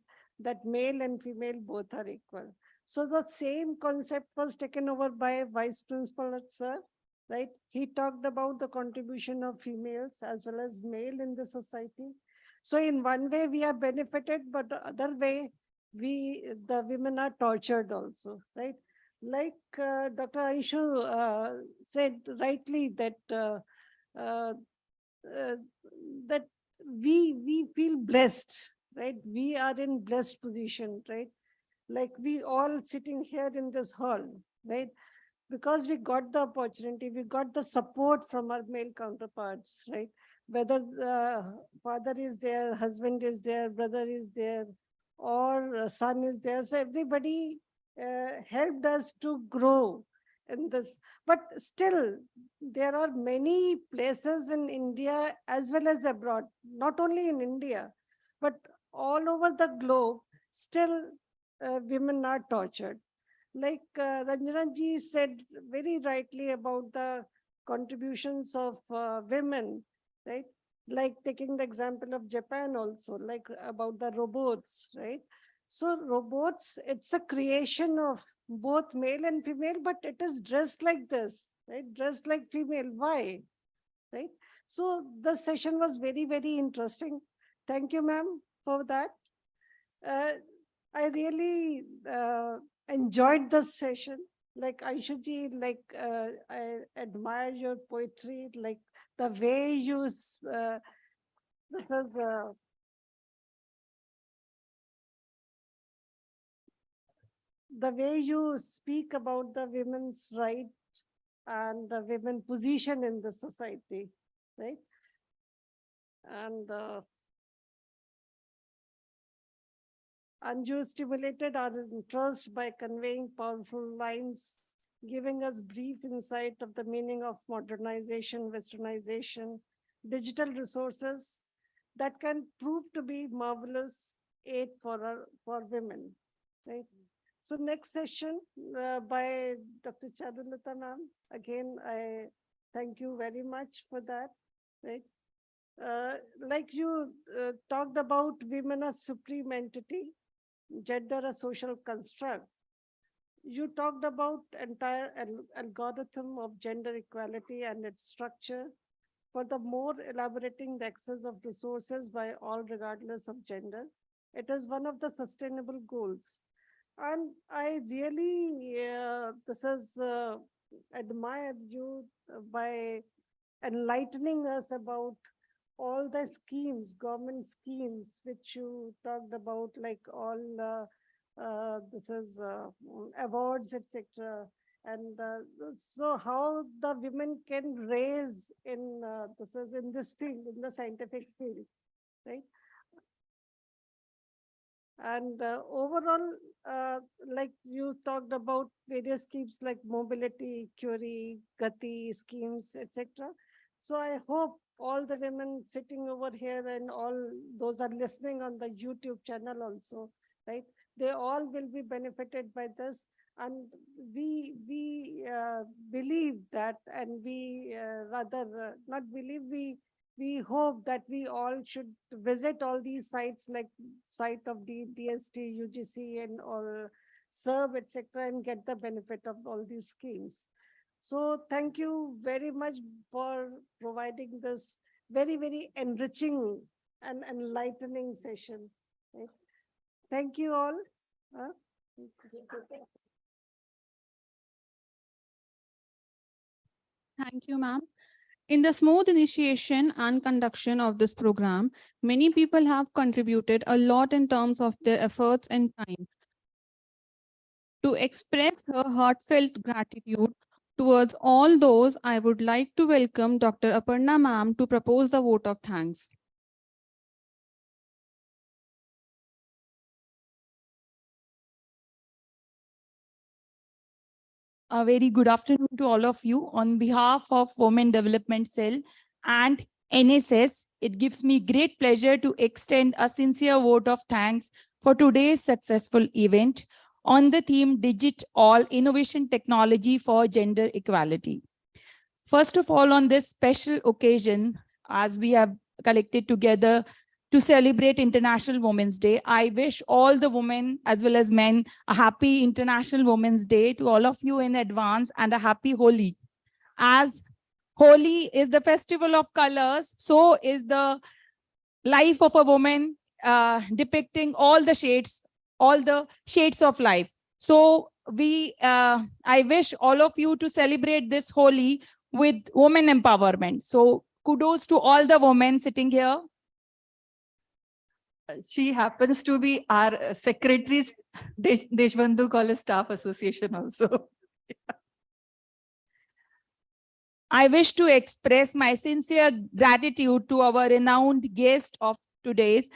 That male and female both are equal. So the same concept was taken over by Vice Principal, sir, right? He talked about the contribution of females as well as male in the society. So in one way we are benefited, but the other way, the women are tortured also, right? Like Dr. Anshu said rightly that that we feel blessed, right? We are in blessed position, right? Like we all sitting here in this hall, right? Because we got the opportunity, we got the support from our male counterparts, right? Whether father is there, husband is there, brother is there, or son is there. So everybody helped us to grow in this. But still, there are many places in India as well as abroad, not only in India, but all over the globe, still women are tortured. like Ranjana ji said very rightly about the contributions of women, right? Like taking the example of Japan also, like about the robots, right? So robots, it's a creation of both male and female, but it is dressed like this, right? Dressed like female. Why? Right? So the session was very, very interesting. Thank you, ma'am, for that. I really enjoyed the session. Like Aisha-ji, like I admire your poetry, like the way you, this is the way you speak about the women's right and the women position in the society, right? And Anju stimulated our interest by conveying powerful lines, giving us brief insight of the meaning of modernization, westernization, digital resources that can prove to be marvelous aid for women, right? So next session by Dr. Charulata ma'am. Again, I thank you very much for that, right? Like you talked about women as supreme entity, gender a social construct. You talked about entire algorithm of gender equality and its structure, for the more elaborating the access of resources by all regardless of gender. It is one of the sustainable goals. And I really, this is admire you by enlightening us about all the schemes, government schemes, which you talked about, like all this is awards, etc. And so how the women can raise in this is in this field, in the scientific field, right? And overall, like you talked about various schemes like mobility, Curie, Gati schemes, etc. So I hope all the women sitting over here and all those are listening on the YouTube channel also, right? They all will be benefited by this. And we believe that, and we rather not believe, we hope that we all should visit all these sites, like site of the DST, UGC, and all SERB, etc., and get the benefit of all these schemes. So thank you very much for providing this very, very enriching and enlightening session. Right? Thank you all. Thank you, ma'am. In the smooth initiation and conduction of this program, many people have contributed a lot in terms of their efforts and time. To express her heartfelt gratitude towards all those, I would like to welcome Dr. Aparna ma'am to propose the vote of thanks. A very good afternoon to all of you. On behalf of Women Development Cell and NSS, it gives me great pleasure to extend a sincere vote of thanks for today's successful event on the theme Digit All Innovation Technology for Gender Equality. First of all, on this special occasion, as we have collected together to celebrate International Women's Day, I wish all the women as well as men a happy International Women's Day to all of you in advance, and a happy Holi. As Holi is the festival of colors, so is the life of a woman, depicting all the shades of life. So I wish all of you to celebrate this Holi with women empowerment. So kudos to all the women sitting here. She happens to be our secretary, Deshbandhu College Staff Association also. I wish to express my sincere gratitude to our renowned guest of today's,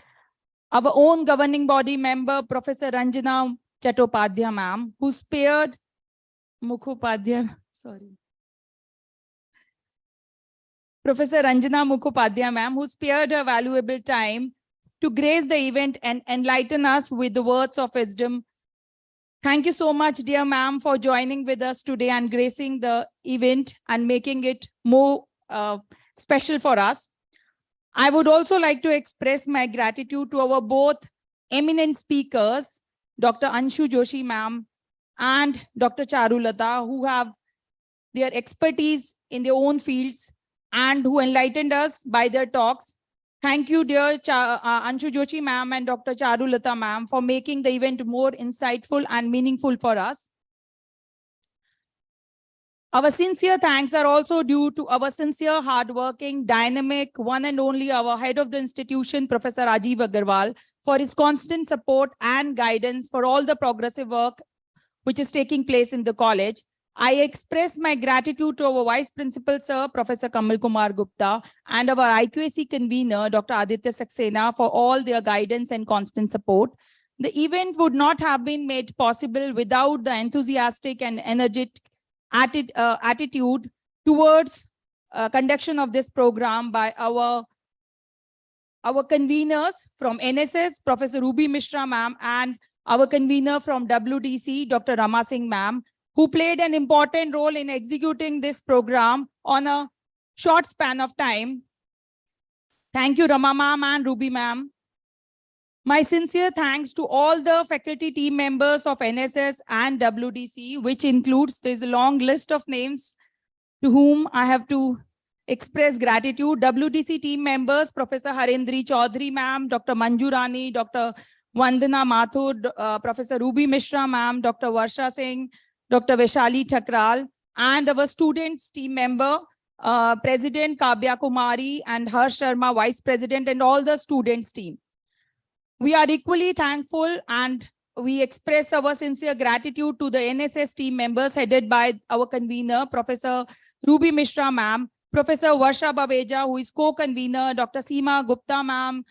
our own governing body member, Professor Ranjana Chattopadhyay ma'am, who spared Professor Ranjana Mukhopadhyay ma'am, who spared her valuable time to grace the event and enlighten us with the words of wisdom Thank you so much, dear ma'am, for joining with us today and gracing the event and making it more special for us. I would also like to express my gratitude to our both eminent speakers, Dr. Anshu Joshi ma'am and Dr. Charulata, who have their expertise in their own fields and who enlightened us by their talks. Thank you, dear Anshu Joshi ma'am and Dr. Charulata ma'am, for making the event more insightful and meaningful for us. Our sincere thanks are also due to our sincere, hardworking, dynamic, one and only our head of the institution, Professor Rajiv Agarwal, for his constant support and guidance for all the progressive work which is taking place in the college. I express my gratitude to our Vice Principal, Sir, Professor Kamal Kumar Gupta, and our IQAC convener, Dr. Aditya Saxena, for all their guidance and constant support. The event would not have been made possible without the enthusiastic and energetic attitude towards conduction of this program by our conveners from NSS, Professor Ruby Mishra ma'am, and our convener from WDC, Dr. Rama Singh ma'am, who played an important role in executing this program on a short span of time. Thank you, Rama ma'am and Ruby ma'am. My sincere thanks to all the faculty team members of NSS and WDC, which includes, there's a long list of names to whom I have to express gratitude. WDC team members, Professor Harendri Chaudhary ma'am, Dr. Manju Rani, Dr. Vandana Mathur, Professor Ruby Mishra ma'am, Dr. Varsha Singh, Dr. Vaishali Thakral, and our students team member, President Kavya Kumari and Harsh Sharma, Vice President, and all the students team. We are equally thankful and we express our sincere gratitude to the NSS team members headed by our convener, Professor Ruby Mishra ma'am, Professor Varsha Babeja, who is co-convener, Dr. Seema Gupta ma'am,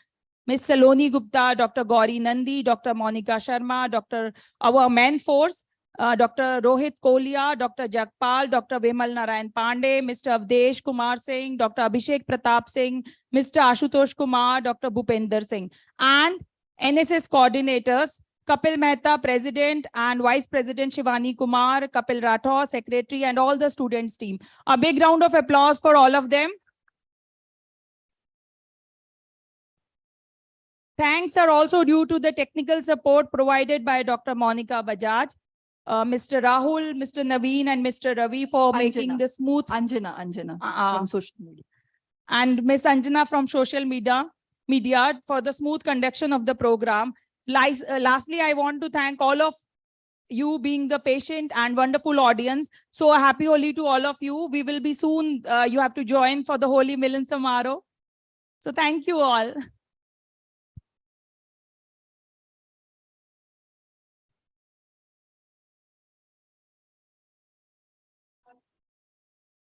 Ms. Saloni Gupta, Dr. Gauri Nandi, Dr. Monica Sharma, our main force, Dr. Rohit Kolia, Dr. Jagpal, Dr. Vimal Narayan Pandey, Mr. Avdesh Kumar Singh, Dr. Abhishek Pratap Singh, Mr. Ashutosh Kumar, Dr. Bhupender Singh, and NSS coordinators, Kapil Mehta, President, and Vice President Shivani Kumar, Kapil Rathore, Secretary, and all the students team. A big round of applause for all of them. Thanks are also due to the technical support provided by Dr. Monica Bajaj, Mr. Rahul, Mr. Naveen, and Mr. Ravi for making the smooth. Anjana from social media. And Ms. Anjana from social media for the smooth conduction of the program. Lastly, I want to thank all of you being the patient and wonderful audience. So a happy Holi to all of you. We will be soon, you have to join for the Holi Milan Samaro. So thank you all.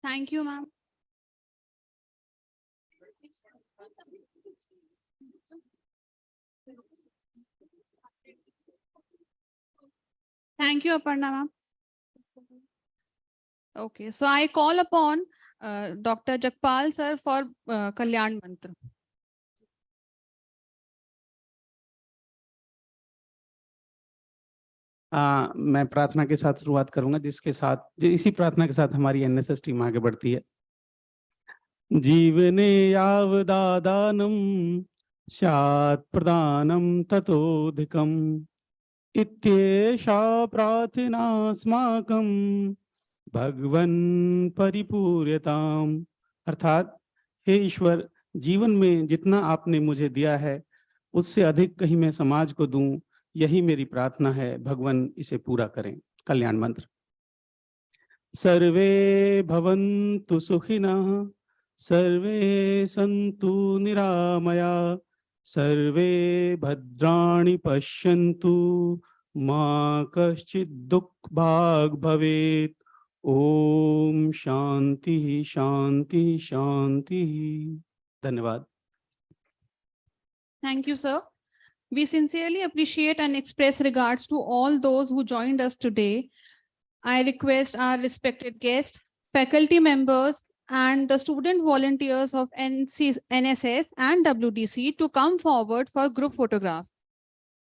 Thank you, ma'am. Thank you, Aparna ma'am. Okay, so I call upon Dr. Jagpal sir for Kalyan Mantra. मैं प्रार्थना के साथ शुरुआत करूंगा, इसी प्रार्थना के साथ हमारी एनएसएस टीम आगे बढ़ती है। जीवने यावदादानं स्यात् प्रदानं ततोऽधिकम् इत्येषा प्रार्थना अस्माकं भगवन् परिपूर्यताम्। अर्थात हे ईश्वर, जीवन में जितना आपने मुझे दिया है उससे अधिक कहीं मैं समाज को दूं, यही मेरी प्रार्थना है। भगवान इसे पूरा करें। कल्याण मंत्र। सर्वे भवन्तु सुखिनः, सर्वे सन्तु निरामया, सर्वे भद्राणि पश्यन्तु, मा कश्चित् दुःखभाग् भवेत्। ओम शांति शांति शांति। धन्यवाद। Thank you, sir. We sincerely appreciate and express regards to all those who joined us today. I request our respected guests, faculty members, and the student volunteers of NSS and WDC to come forward for group photograph.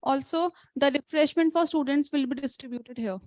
Also, the refreshment for students will be distributed here.